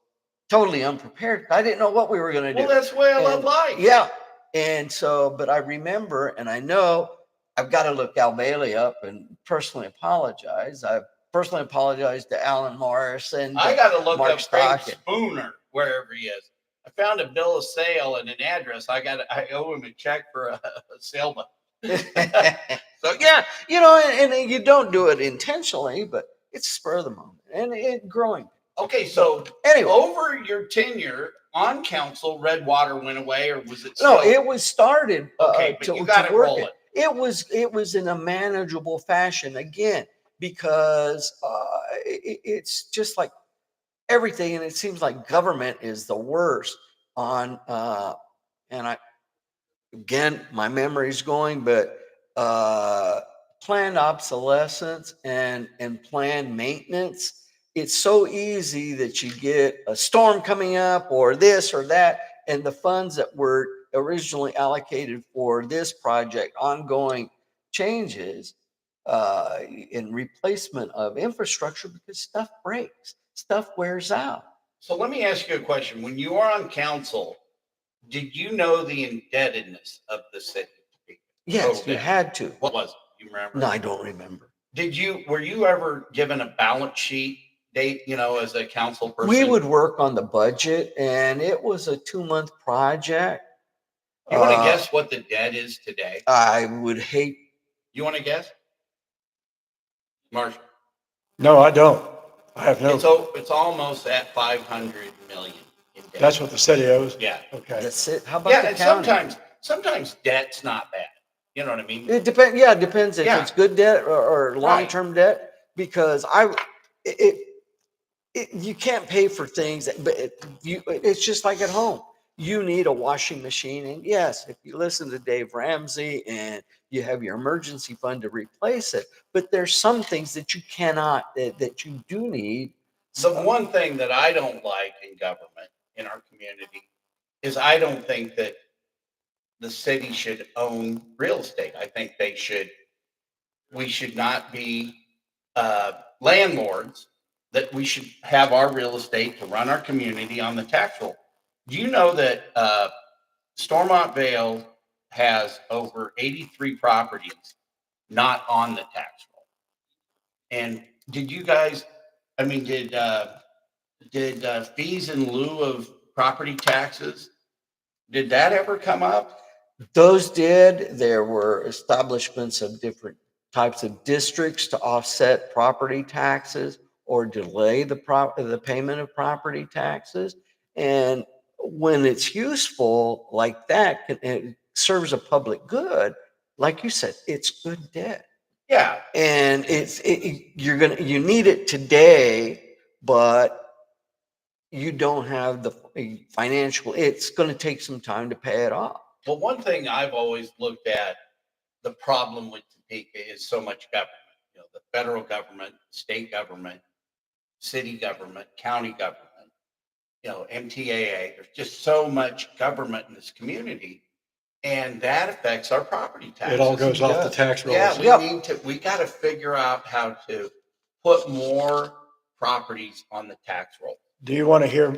totally unprepared. I didn't know what we were going to do. Well, that's the way I love life. Yeah. And so, but I remember, and I know I've got to look Al Bailey up and personally apologize. I've personally apologized to Alan Morris, and I got to look Mark up Stock Craig Spooner wherever he is. I found a bill of sale and an address. I owe him a check for a sailboat. So yeah, and you don't do it intentionally, but it's spur of the moment and it growing. Okay, so anyway, over your tenure on council, Red Water went away, or was it still? No, it was started. Okay, but you got it rolling. It was in a manageable fashion again, because it's just like everything, and it seems like government is the worst on. And my memory's going, but planned obsolescence and planned maintenance. It's so easy that you get a storm coming up or this or that, and the funds that were originally allocated for this project, ongoing changes in replacement of infrastructure, because stuff breaks, stuff wears out. So let me ask you a question. When you were on council, did you know the indebtedness of the city? Yes, you had to. What was it? You remember? No, I don't remember. Were you ever given a balance sheet date, as a council person? We would work on the budget, and it was a 2-month project. You want to guess what the debt is today? I would hate. You want to guess? Marshall? No, I don't. I have no. It's almost at 500 million in debt. That's what the city owes? Yeah. Okay. That's it. How about the county? And sometimes debt's not bad. You know what I mean? It depends. Yeah, it depends if it's good debt or long-term debt. Because you can't pay for things, but it's just like at home. You need a washing machine, and yes, if you listen to Dave Ramsey and you have your emergency fund to replace it, but there's some things that you cannot, that you do need. The one thing that I don't like in government in our community is I don't think that the city should own real estate. I think we should not be landlords, that we should have our real estate to run our community on the tax roll. Do you know that Stormont Vale has over 83 properties not on the tax roll? And did you guys, I mean, did fees in lieu of property taxes, did that ever come up? Those did. There were establishments of different types of districts to offset property taxes or delay the payment of property taxes. And when it's useful like that, it serves a public good, like you said, it's good debt. Yeah. And you need it today, but you don't have the financial, it's going to take some time to pay it off. Well, one thing I've always looked at, the problem with Topeka is so much government. The federal government, state government, city government, county government, MTAA. There's just so much government in this community, and that affects our property taxes. It all goes off the tax rolls. Yeah, we got to figure out how to put more properties on the tax roll. Do you want to hear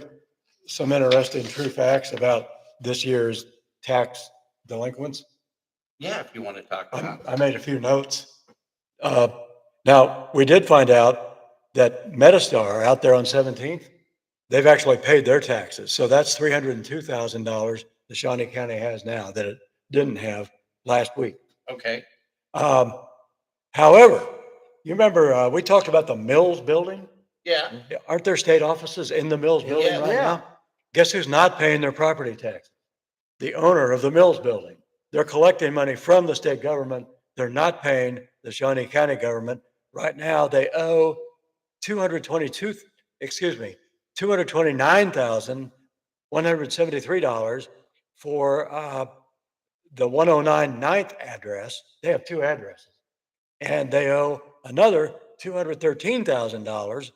some interesting true facts about this year's tax delinquents? Yeah, if you want to talk about it. I made a few notes. Now, we did find out that Metastar out there on 17th, they've actually paid their taxes. So that's $302,000 the Shawnee County has now that it didn't have last week. Okay. However, you remember we talked about the Mills building? Yeah. Aren't there state offices in the Mills building right now? Guess who's not paying their property tax? The owner of the Mills building. They're collecting money from the state government. They're not paying the Shawnee County government. Right now, they owe $229,173 for the 109 9th address. They have two addresses. And they owe another $213,000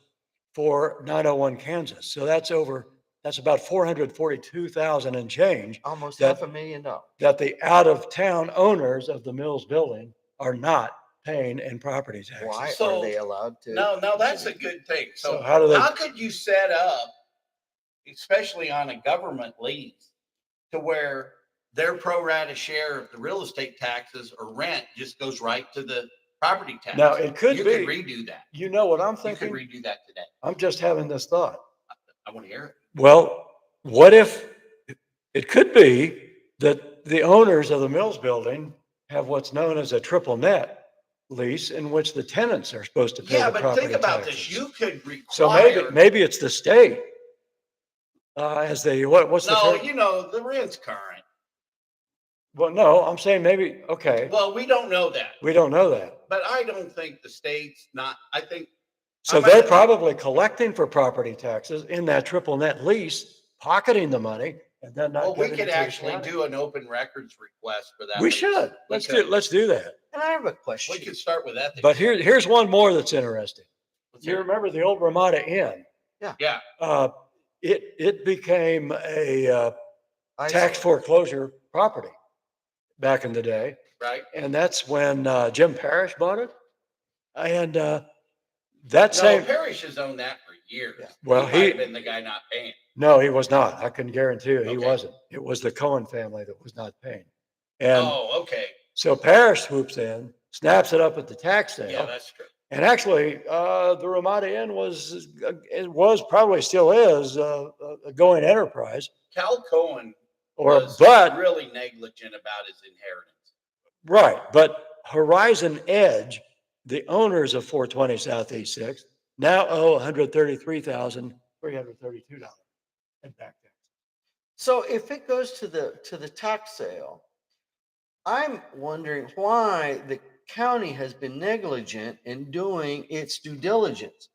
for 901 Kansas. So that's about $442,000 and change. Almost $500,000. That the out-of-town owners of the Mills building are not paying in property taxes. Why are they allowed to? No, that's a good thing. So how could you set up, especially on a government lease, to where their pro rata share of the real estate taxes or rent just goes right to the property tax? Now, it could you be. You could redo that. You know what I'm thinking? You could redo that today. I'm just having this thought. I want to hear it. Well, what if it could be that the owners of the Mills building have what's known as a triple net lease in which the tenants are supposed to pay the property taxes. Yeah, but think about this. You could require. So maybe it's the state as they what's the term? The rent's current. Well, no, I'm saying maybe okay. Well, we don't know that. We don't know that. But I don't think the state's not. I think. So they're probably collecting for property taxes in that triple net lease, pocketing the money, and then not. Well, we could actually do an open records request for that. We should. Let's do that. And I have a question. We could start with that. But here's one more that's interesting. You remember the old Ramada Inn? Yeah. It became a tax foreclosure property back in the day. Right. And that's when Jim Parrish bought it. And Parrish has owned that for years. Yeah. Well, he might have been the guy not paying. No, he was not. I can guarantee you he wasn't. It was the Cohen family that was not paying. And okay. So Parrish swoops in, snaps it up at the tax sale. Yeah, that's true. And actually, the Ramada Inn was probably still is a going enterprise. Cal Cohen was really negligent about his inheritance. Right, but Horizon Edge, the owners of 420 Southeast 6th, now owe $133,332 in back tax. So if it goes to the tax sale, I'm wondering why the county has been negligent in doing its due diligence.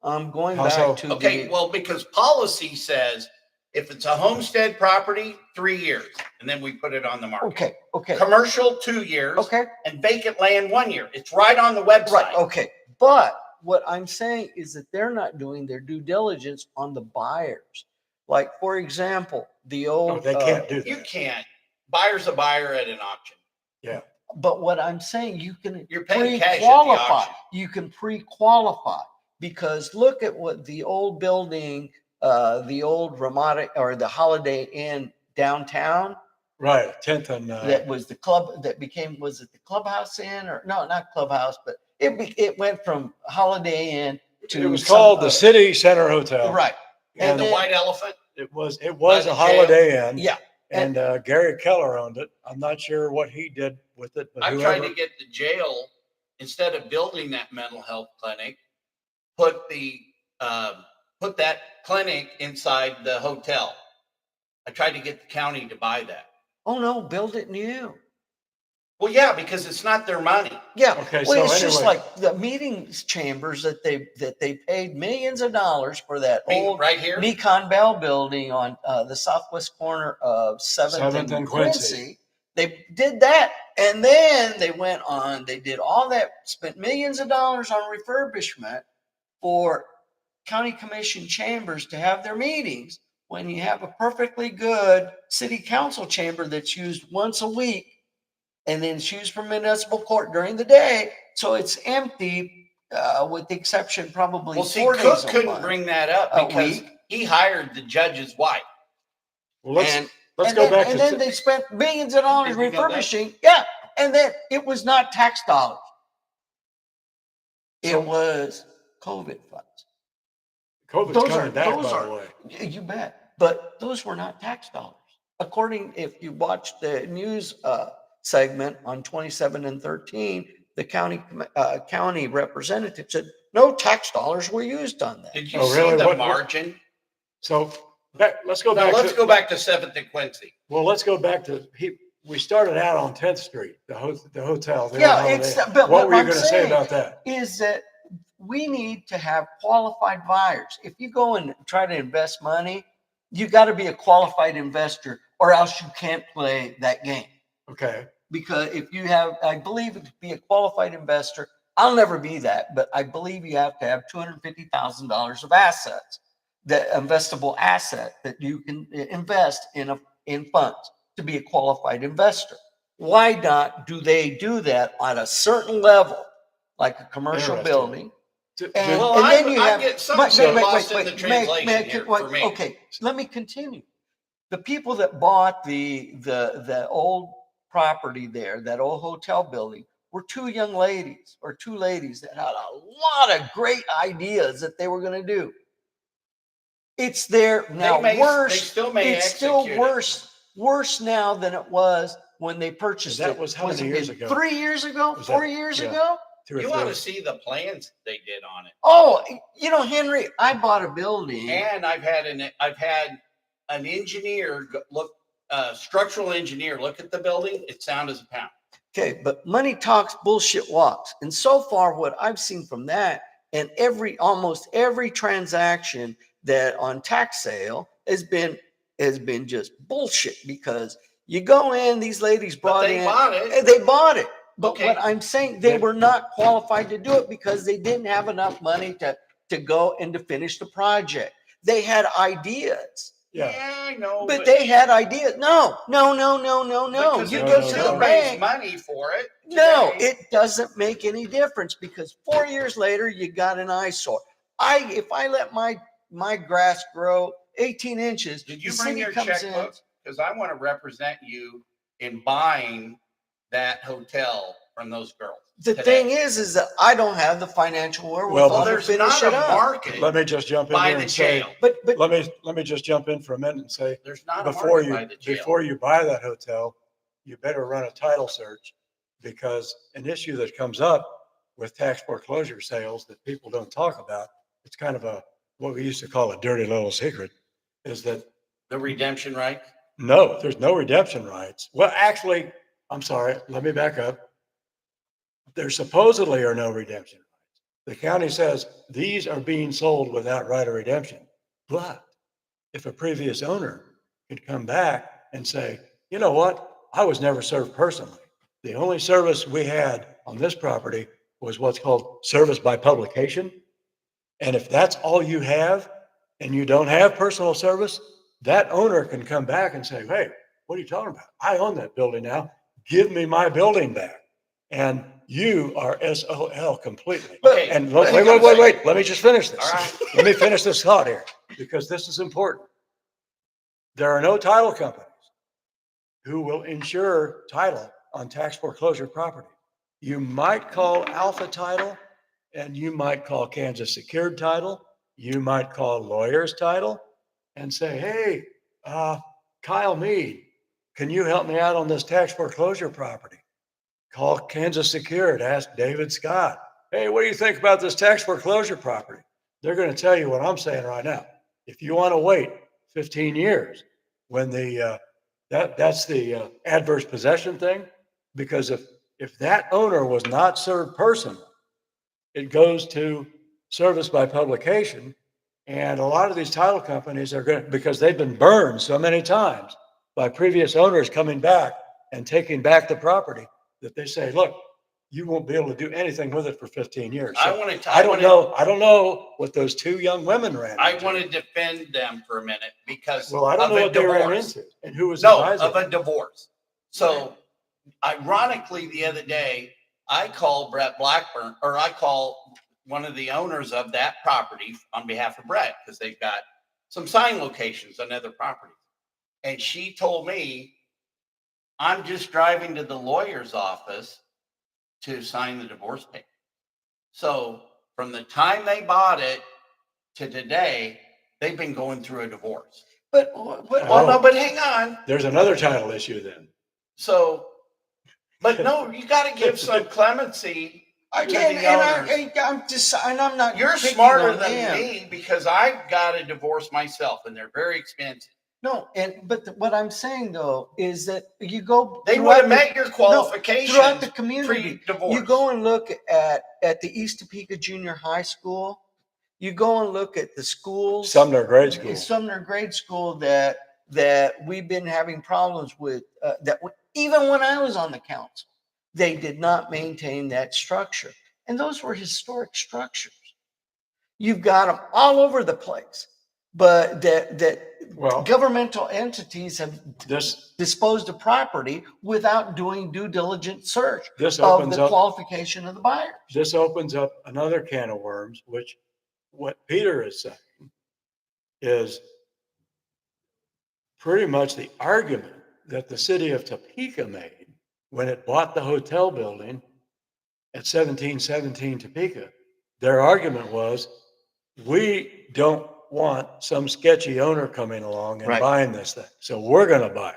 I'm going How back so? to Okay, the, well, because policy says if it's a homestead property, 3 years, and then we put it on the market. okay, Commercial, 2 years, okay, and vacant land, 1 year. It's right on the right, website. okay. But what I'm saying is that they're not doing their due diligence on the buyers. Like, for example, the No, old, they can't do You that. can't. Buyer's a buyer at an auction. Yeah. but what I'm saying, you can You're paying cash at the pre-qualify. auction. You can pre-qualify because look at what the old building, the old Ramada or the Holiday Inn downtown. Right. 10th and, That was the club that became, was it the Clubhouse Inn or no, not Clubhouse, but it went from Holiday Inn to. it was called the City Center Hotel. Right. And And the then- White Elephant. it was By a the jail? Holiday Inn. Yeah. And Gary Keller owned it. I'm not sure what he did with it, but I've tried to get the jail, instead of building that mental health clinic, put that clinic inside the hotel. I tried to get the county to buy that. Oh no, build it new. Well, yeah, because it's not their money. Yeah. Okay, Well, so it's just anyway. like the meetings chambers that they paid millions of dollars for that old Right here. Nikon Bell building on the southwest corner of 7th and Quincy. They did that. And then they went on, they did all that, spent millions of dollars on refurbishment for county commission chambers to have their meetings when you have a perfectly good city council chamber that's used once a week and then it's used for municipal court during the day. So it's empty with the exception probably Well, see, 4 days Cook a couldn't month. bring that up A because week. he hired the judge's wife. Well, let's And go then, back and to then they spent millions of dollars Did you know that? refurbishing. Yeah. And then it was not tax dollars. So- It was COVID funds. COVID's those coming are- back, those by are- the way. You bet. But those were not tax dollars. According, if you watch the news segment on 27 and 13, the county representative said no tax dollars were used on that. Did you Oh, see really? the What- margin? So let's go Now, back. let's go back to 7th and Quincy. Well, let's go back to, we started out on 10th Street, the hotel. the Yeah, old Holiday it's- Inn. but What were you I'm going to say saying about that? is that we need to have qualified buyers. If you go and try to invest money, you got to be a qualified investor or else you can't play that game. Okay. Because if you have, I believe to be a qualified investor, I'll never be that, but I believe you have to have $250,000 of assets, the investable asset that you can invest in funds to be a qualified investor. Why not do they do that on a certain level, like a commercial Interesting. building? And, Well, and then I'm you have, getting some wait, shit wait, lost wait, in the wait, translation here for me. okay, let me continue. The people that bought the old property there, that old hotel building, were two ladies that had a lot of great ideas that they were going to do. It's there now. They Worse. still may It's still execute it. worse now than it was when they purchased That it. was how many years ago? 3 years ago? Was 4 that- years yeah. ago? 2 or You 3. ought to see the plans they did on it. Oh, Henry, I bought a building. And I've had an engineer look, structural engineer look at the building. It's sound as a pound. Okay, but money talks, bullshit walks. And so far, what I've seen from that, and almost every transaction that on tax sale has been just bullshit because you go in, these ladies But brought they in, bought it. and they bought it. But Okay. what I'm saying, they were not qualified to do it because they didn't have enough money to go and to finish the project. They had ideas. Yeah. I know. But they had ideas. No. Because You they go no, to no. the raise bank. money for it. No, today. it doesn't make any difference because 4 years later you got an eyesore. If I let my grass grow 18 inches, Did you the bring city your comes in. checkbook? Because I want to represent you in buying that hotel from those girls. The today. thing is that I don't have the financial wherewithal Well, to there's finish not it a up. market Let me just jump in by here the and say, jail. But let me just jump in for a minute and say, There's not a before market by the jail. you buy that hotel, you better run a title search, because an issue that comes up with tax foreclosure sales that people don't talk about, it's kind of what we used to call a dirty little secret, is that The redemption right. no, there's no redemption rights. Well, actually, I'm sorry, let me back up. There supposedly are no redemption rights. The county says these are being sold without right of redemption. But if a previous owner could come back and say, you know what? I was never served personally. The only service we had on this property was what's called service by publication. And if that's all you have and you don't have personal service, that owner can come back and say, hey, what are you talking about? I own that building now. Give me my building back. And you are SOL completely. Okay, And but wait. Let me just finish this. All right. Let me finish this thought here, because this is important. There are no title companies who will insure title on tax foreclosure property. You might call Alpha Title, and you might call Kansas Secured Title. You might call Lawyers Title and say, hey, Kyle Mead, can you help me out on this tax foreclosure property? Call Kansas Secured, ask David Scott, hey, what do you think about this tax foreclosure property? They're going to tell you what I'm saying right now. If you want to wait 15 years, when that's the adverse possession thing, because if that owner was not served personally, it goes to service by publication. And a lot of these title companies are going to, because they've been burned so many times by previous owners coming back and taking back the property, that they say, look, you won't be able to do anything with it for 15 years. So I don't know what those two young women ran into. I want to defend them for a minute because well, I don't know what they ran into and who was advising of a divorce. So ironically, the other day, I called Brett Blackburn, or I called one of the owners of that property on behalf of Brett, because they've got some sign locations on other properties. And she told me, I'm just driving to the lawyer's office to sign the divorce papers. So from the time they bought it to today, they've been going through a divorce. But hang on. There's another title issue then. So, but no, you got to give some clemency. I'm not. You're smarter than me, because I've got a divorce myself, and they're very expensive. No, but what I'm saying though is that you go. They would have met your qualifications throughout the community. Pre-divorce. You go and look at the East Topeka Junior High School. You go and look at the schools. Sumner Grade School. Sumner Grade School that we've been having problems with. Even when I was on the council, they did not maintain that structure, and those were historic structures. You've got them all over the place, but governmental entities have disposed of property without doing due diligence search of the qualification of the buyer. This opens up another can of worms, which what Peter is saying is pretty much the argument that the city of Topeka made when it bought the hotel building at 1717 Topeka. Their argument was, we don't want some sketchy owner coming along and buying this thing, so we're going to buy it.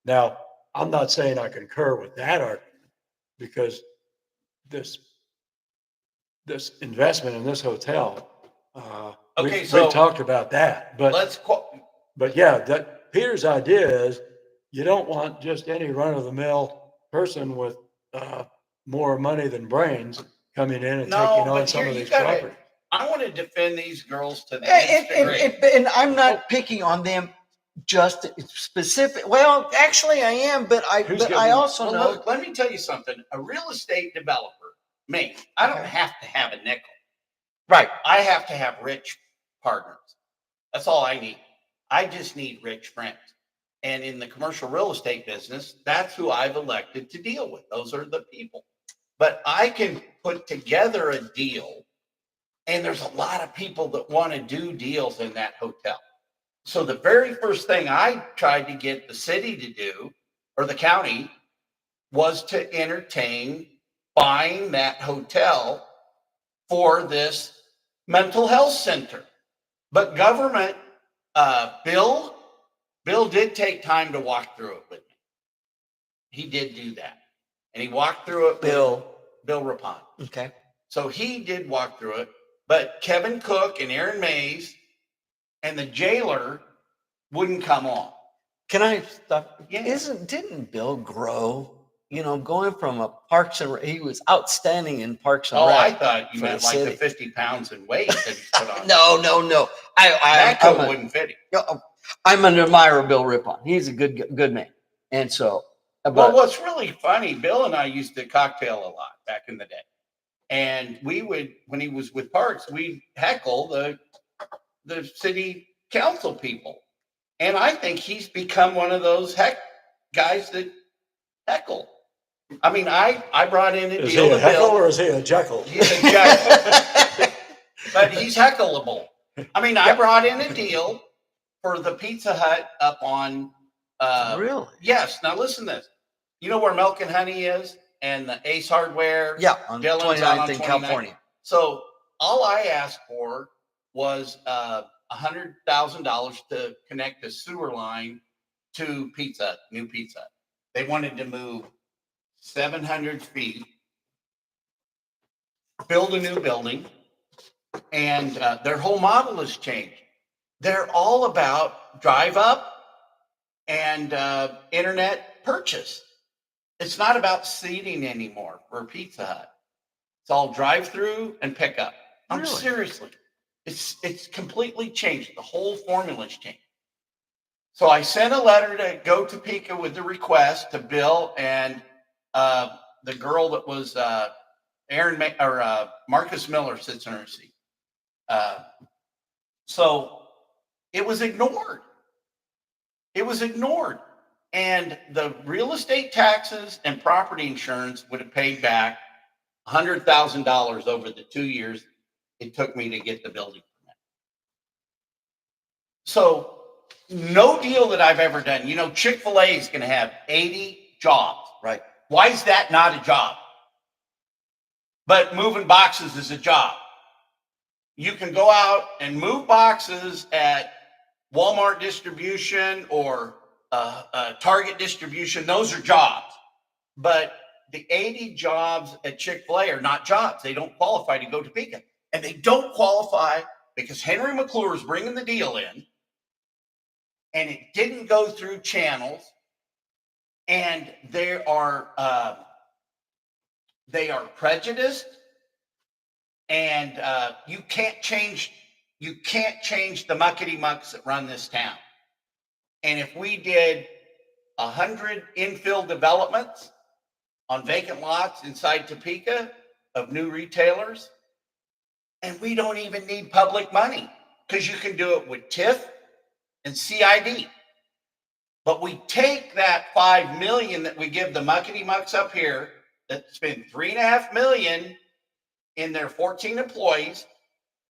Now, I'm not saying I concur with that argument, because this investment in this hotel, we talked about that, but yeah, that Peter's idea is you don't want just any run-of-the-mill person with more money than brains coming in and taking on some of these properties. I want to defend these girls to the nth degree. And I'm not picking on them just specific. Well, actually I am, but I also know. Look, let me tell you something. A real estate developer, me, I don't have to have a nickel. Right. I have to have rich partners. That's all I need. I just need rich friends. And in the commercial real estate business, that's who I've elected to deal with. Those are the people. But I can put together a deal. And there's a lot of people that want to do deals in that hotel. So the very first thing I tried to get the city to do, or the county, was to entertain buying that hotel for this mental health center. But government, Bill did take time to walk through it with me. He did do that. And he walked through it with Bill Rapon. Okay. So he did walk through it. But Kevin Cook and Aaron Mays and the jailer wouldn't come on. Can I stop? Yeah. Didn't Bill grow going from a Parks and he was outstanding in Parks and Oh, I Rec. thought you for meant the like the city. 50 pounds in weight that he's put on. No. That I'm coat wouldn't fit him. I'm an admirer of Bill Rippon. He's a good man. And so, Well, what's really funny, Bill and I used to cocktail a lot back in the day. And we would, when he was with Parks, we'd heckle the city council people. And I think he's become one of those guys that heckle. I mean, I brought in a Is deal he a to heckle Bill. or is he a Jekyll? He's a Jekyll. But he's heckleable. I mean, I brought in a deal for the Pizza Hut up on. really? Yes. Now listen to this. You know where Milk and Honey is, and the Ace Hardware. Yeah, on Dylan's out 29th on in 29th. California. So all I asked for was $100,000 to connect the sewer line to new Pizza. They wanted to move 700 feet, build a new building, and their whole model has changed. They're all about drive up and internet purchase. It's not about seating anymore for Pizza Hut. It's all drive through and pick up. I'm Really? seriously. It's completely changed. The whole formula's changed. So I sent a letter to go to Topeka with the request to Bill and the girl that was Marcus Miller sits in her seat. So it was ignored. It was ignored. And the real estate taxes and property insurance would have paid back $100,000 over the 2 years it took me to get the building permit. So no deal that I've ever done. Chick-fil-A is going to have 80 jobs. Right. Why is that not a job? But moving boxes is a job. You can go out and move boxes at Walmart distribution or Target distribution. Those are jobs. But the 80 jobs at Chick-fil-A are not jobs. They don't qualify to go to Topeka. And they don't qualify because Henry McClure is bringing the deal in, and it didn't go through channels, and they are prejudiced, and you can't change the muckety mucks that run this town. And if we did 100 infill developments on vacant lots inside Topeka of new retailers, and we don't even need public money because you can do it with TIF and CID. But we take that $5 million that we give the muckety mucks up here that spend $3.5 million in their 14 employees,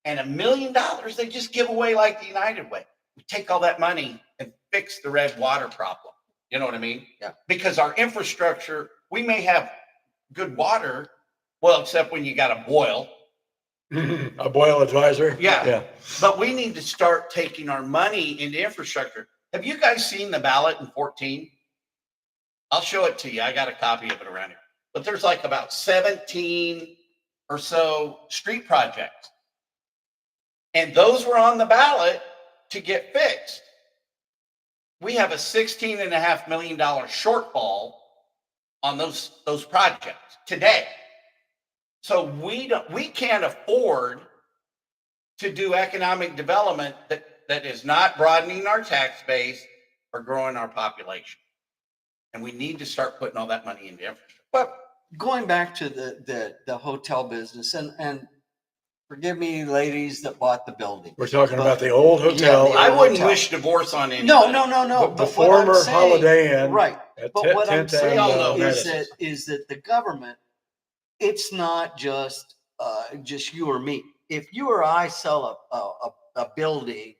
and $1 million they just give away like the United Way. We take all that money and fix the red water problem. You know what I mean? Yeah. Because our infrastructure, we may have good water, well, except when you got a boil. A boil advisor. Yeah. But we need to start taking our money into infrastructure. Have you guys seen the ballot in 14? I'll show it to you. I got a copy of it around here. But there's like about 17 or so street projects. And those were on the ballot to get fixed. We have a $16.5 million shortfall on those projects today. So we can't afford to do economic development that is not broadening our tax base or growing our population. And we need to start putting all that money into infrastructure. But going back to the hotel business, and forgive me, ladies that bought the building. We're talking about the old hotel. I wouldn't wish divorce on anybody. No. The former Holiday Inn. Right. At But what I'm 10th saying and is that the government, it's not just you or me. If you or I sell a building,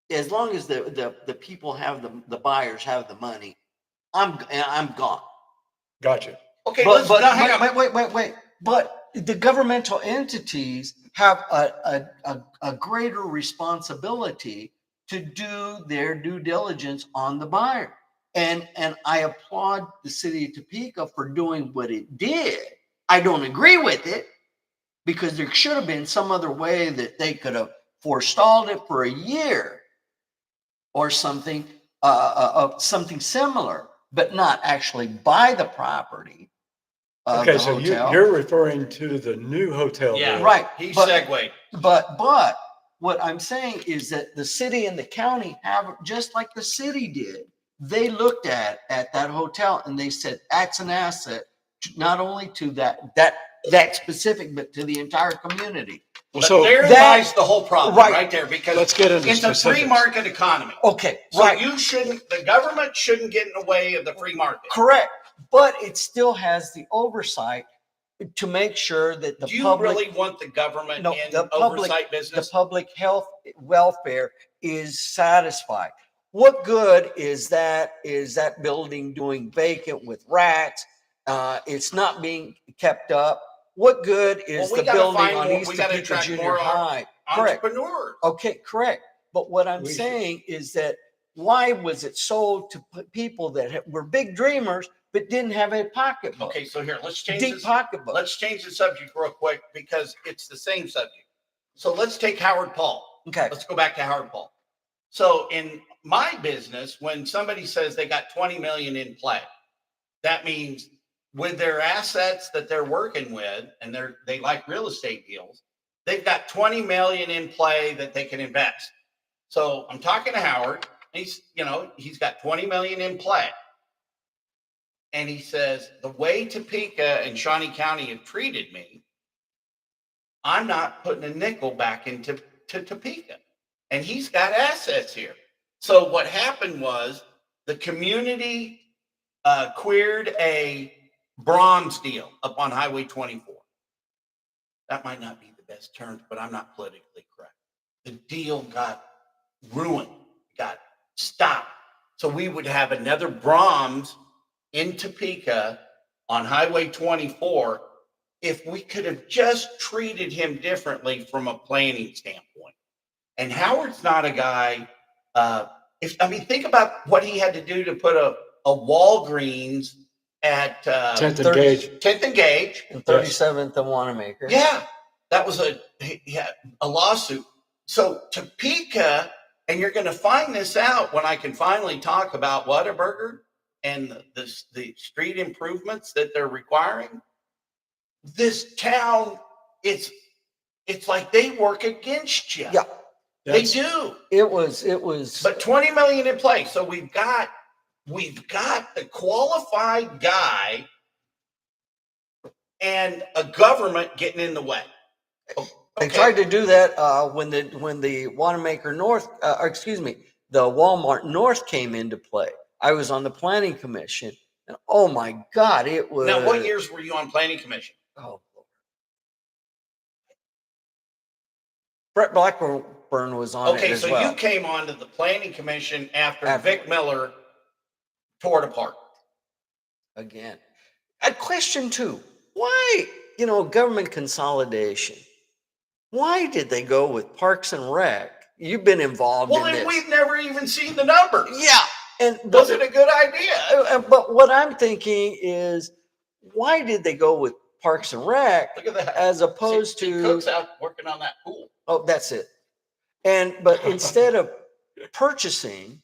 as long as the people have the buyers have the money, I'm gone. Gotcha. Okay, wait. But the governmental entities have a greater responsibility to do their due diligence on the buyer. And I applaud the city of Topeka for doing what it did. I don't agree with it because there should have been some other way that they could have forestalled it for a year or something, something similar. but not actually buy the property of Okay, the so hotel. you're referring to the new hotel. Yeah. deal. Right. He But- segued. But what I'm saying is that the city and the county have, just like the city did, they looked at that hotel and they said, that's an asset, not only to that specific, but to the entire community. Well, But so therein that- lies the whole problem right. right there, because let's get into it's a free specifics. market economy. Okay, So right. the government shouldn't get in the way of the free market. Correct. But it still has the oversight to make sure that the Do you public, really want the government No, in the public- oversight the business? public health welfare is satisfied. What good is that building doing vacant with rats? It's not being kept up. What good is Well, we the gotta building find on more- East we gotta Topeka attract Junior more High? Correct. Entrepreneurs. Okay, correct. But what I'm We should- saying is that why was it sold to people that were big dreamers but didn't have a pocketbook? Okay, so here, let's change Deep this. pocketbook. Let's change the subject real quick because it's the same subject. So let's take Howard Paul. Okay. Let's go back to Howard Paul. So in my business, when somebody says they got 20 million in play, that means with their assets that they're working with, and they like real estate deals, they've got 20 million in play that they can invest. So I'm talking to Howard. He's got 20 million in play. And he says, the way Topeka and Shawnee County have treated me, I'm not putting a nickel back into Topeka. And he's got assets here. So what happened was the community queered a bronze deal up on Highway 24. That might not be the best terms, but I'm not politically correct. The deal got ruined, got stopped. So we would have another Brahms in Topeka on Highway 24 if we could have just treated him differently from a planning standpoint. And Howard's not a guy. Think about what he had to do to put a Walgreens at 10th and 30 Gage. 10th and Gage. And 37th and Wanamaker. Yeah, that was a lawsuit. So Topeka, and you're going to find this out when I can finally talk about Whataburger and the street improvements that they're requiring. This town, it's like they work against you. Yeah. They do. It was. But 20 million in place. So we've got the qualified guy and a government getting in the way. They tried to do that when the Wanamaker North, the Walmart North came into play. I was on the planning commission, and oh my God, it was. Now, what years were you on planning commission? Oh, Brett Blackburn was on it Okay, as so well. you came onto the planning commission after After- Vic Miller tore it apart. Again, a question too: why, government consolidation? Why did they go with Parks and Rec? You've been involved Well, in then this. we've never even seen the numbers. Yeah, and Was it a good idea? But what I'm thinking is, why did they go with Parks and Rec Look at that. as opposed See, to? Cook's out working on that pool. Oh, that's it. But instead of purchasing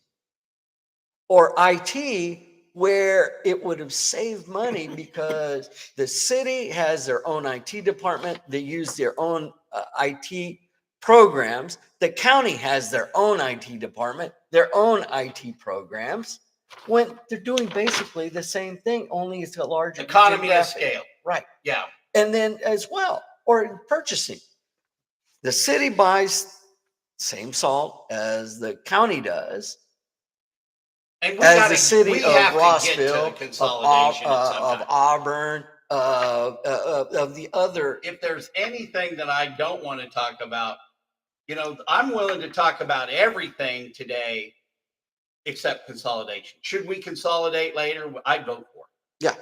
or IT, where it would have saved money because the city has their own IT department, they use their own IT programs. The county has their own IT department, their own IT programs. When they're doing basically the same thing, only it's a larger Economy of geographic- scale. Right. Yeah. And then as well, or in purchasing, the city buys same salt as the county does, And as the city we of have to get to Rossville, the consolidation at some of time. Auburn, of the other. If there's anything that I don't want to talk about, I'm willing to talk about everything today except consolidation. Should we consolidate later? I'd vote for it. Yeah,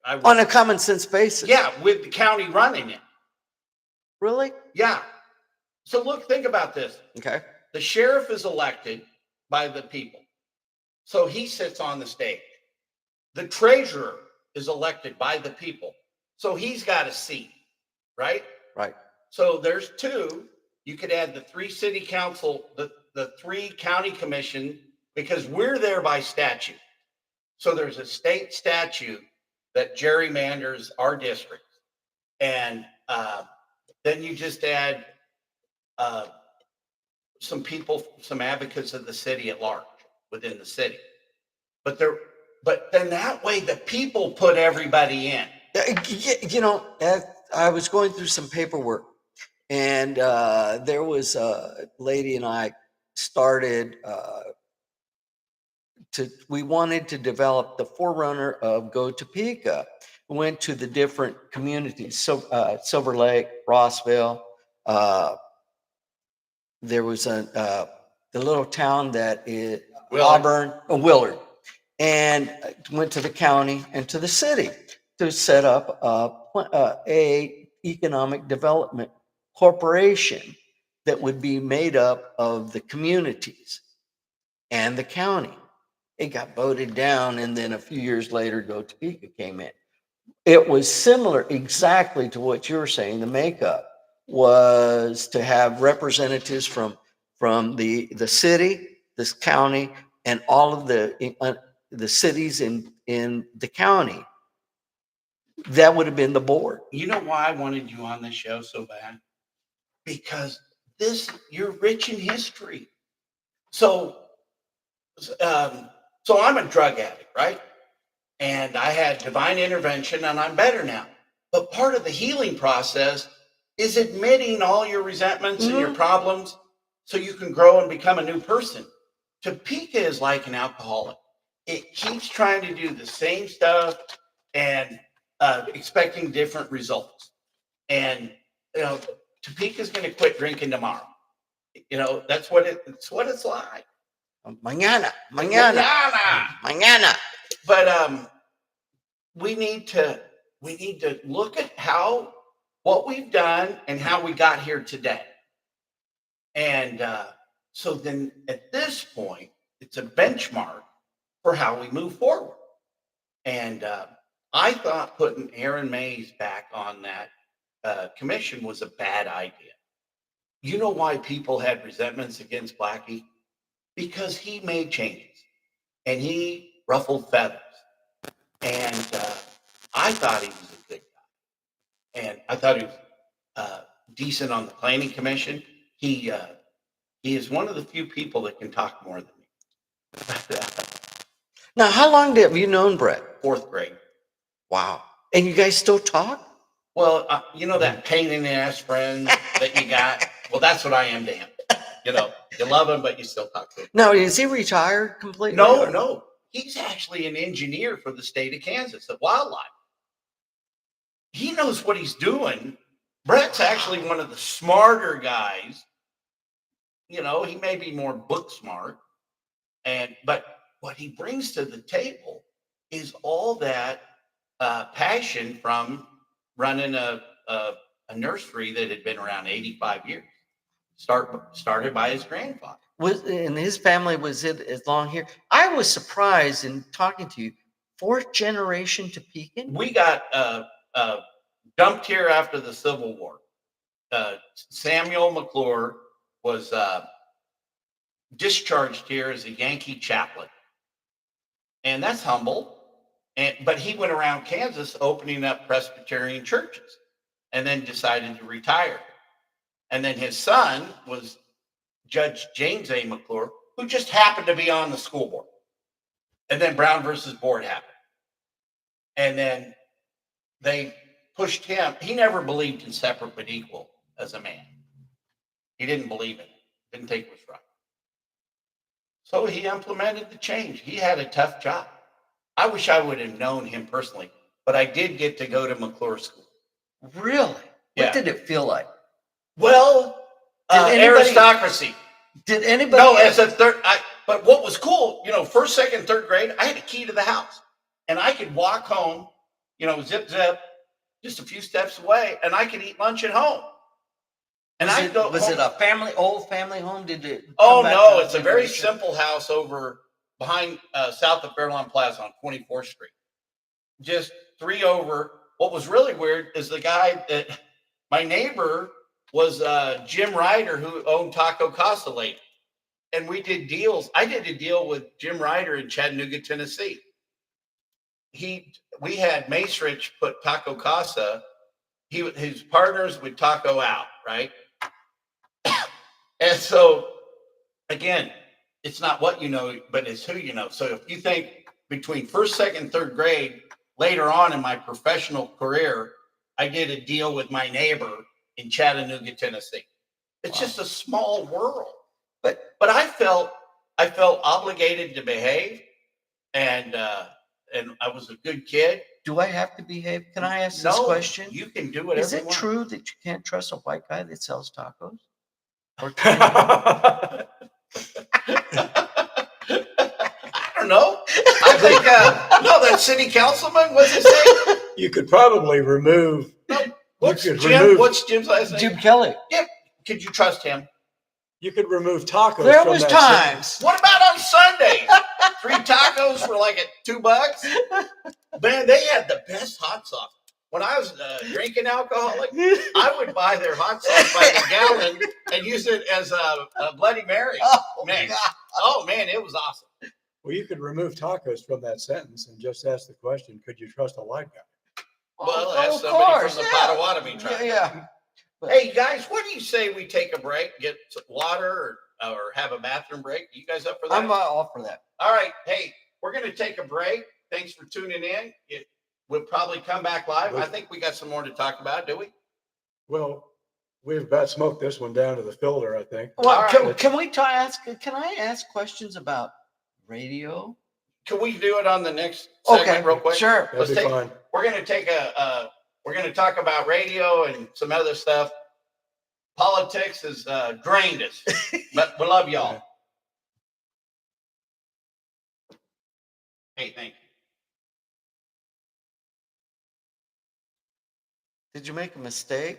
I would. on a common sense basis. Yeah, with the county running it. Really? Yeah. So think about this. Okay. The sheriff is elected by the people. So he sits on the stage. The treasurer is elected by the people. So he's got a seat, right? Right. So there's two. You could add the 3 city council, the 3 county commission, because we're there by statute. So there's a state statute that gerrymanders our district, and then you just add uh, some people, some advocates of the city at large within the city. But then that way the people put everybody in. I was going through some paperwork, and there was a lady and I started we wanted to develop the forerunner of Go Topeka. We went to the different communities, so Silver Lake, Rossville. There was the little town that is Auburn, Willard, and went to the county and to the city to set up a economic development corporation that would be made up of the communities and the county. It got voted down, and then a few years later, Go Topeka came in. It was similar exactly to what you were saying. The makeup was to have representatives from the city, this county, and all of the cities in the county. That would have been the board. You know why I wanted you on this show so bad? Because you're rich in history. So I'm a drug addict, right? And I had divine intervention, and I'm better now. But part of the healing process is admitting all your resentments and your problems so you can grow and become a new person. Topeka is like an alcoholic. It keeps trying to do the same stuff and expecting different results. And, Topeka's going to quit drinking tomorrow. That's what it's like. Mañana. But we need to look at what we've done and how we got here today. And so then at this point, it's a benchmark for how we move forward. And I thought putting Aaron Mays back on that commission was a bad idea. You know why people had resentments against Blackie? Because he made changes and he ruffled feathers. And I thought he was a good guy. And I thought he was decent on the planning commission. He is one of the few people that can talk more than me. Now, how long have you known Brett? 4th grade. Wow. And you guys still talk? Well, that pain in the ass friend that you got? Well, that's what I am to him. You love him, but you still talk to him. Now, is he retired completely? No. He's actually an engineer for the state of Kansas at Wildlife. He knows what he's doing. Brett's actually one of the smarter guys. He may be more book smart, but what he brings to the table is all that passion from running a nursery that had been around 85 years. Started by his grandfather. And his family was as long here. I was surprised in talking to you. 4th generation Topekan? We got dumped here after the Civil War. Samuel McClure was discharged here as a Yankee chaplain. And that's humble. But he went around Kansas opening up Presbyterian churches and then decided to retire. And then his son was Judge James A. McClure, who just happened to be on the school board. And then Brown versus Board happened. And then they pushed him. He never believed in separate but equal as a man. He didn't believe in it. Didn't think it was right. So he implemented the change. He had a tough job. I wish I would have known him personally, but I did get to go to McClure School. Really? Yeah. What did it feel like? Well, aristocracy. Did anybody? No, as a third. But what was cool, 1st, 2nd, 3rd grade, I had a key to the house, and I could walk home, zip, just a few steps away, and I could eat lunch at home. And was it a old family home? Did it? Oh no, it's a very simple house over behind south of Fairlawn Plaza on 24th Street. Just 3 over. What was really weird is the guy that my neighbor was Jim Ryder, who owned Taco Casa later. And we did deals. I did a deal with Jim Ryder in Chattanooga, Tennessee. we had Mace Rich put Taco Casa. His partners would taco out, right? And so again, it's not what you know, but it's who you know. So if you think between first, second, third grade, later on in my professional career, I did a deal with my neighbor in Chattanooga, Tennessee. It's just a small world. But I felt obligated to behave, and I was a good kid. Do I have to behave? Can I ask this No, question? you can do whatever Is you it want. true that you can't trust a white guy that sells tacos? Or I don't know. I think no, that city councilman, what's his name? You could probably remove. What's could Jim? remove- What's Jim's last name? Jim Kelly. Yeah. Could you trust him? You could remove tacos. There from was that times. What about on Sundays? 3 tacos for like at $2. Man, they had the best hot sauce. When I was drinking alcoholic, I would buy their hot sauce by the gallon and use it as a Bloody Mary. Oh, Man. God. Oh man, it was awesome. Well, you could remove tacos from that sentence and just ask the question, could you trust a white guy? Well, Oh, that's of somebody course, from the yeah. Potawatomi tribe. Yeah. Hey guys, what do you say we take a break, get some water, or have a bathroom break? You guys up for that? I'm all for that. All right. Hey, we're going to take a break. Thanks for tuning in. We'll probably come back live. I think we got some more to talk about, do we? Well, we've about smoked this one down to the filter, I think. Well, All right. can I ask questions about radio? Can we do it on the next segment real quick? Sure. That'd be fine. We're going to take we're going to talk about radio and some other stuff. Politics has drained us, but we love y'all. Hey, thank you. Did you make a mistake?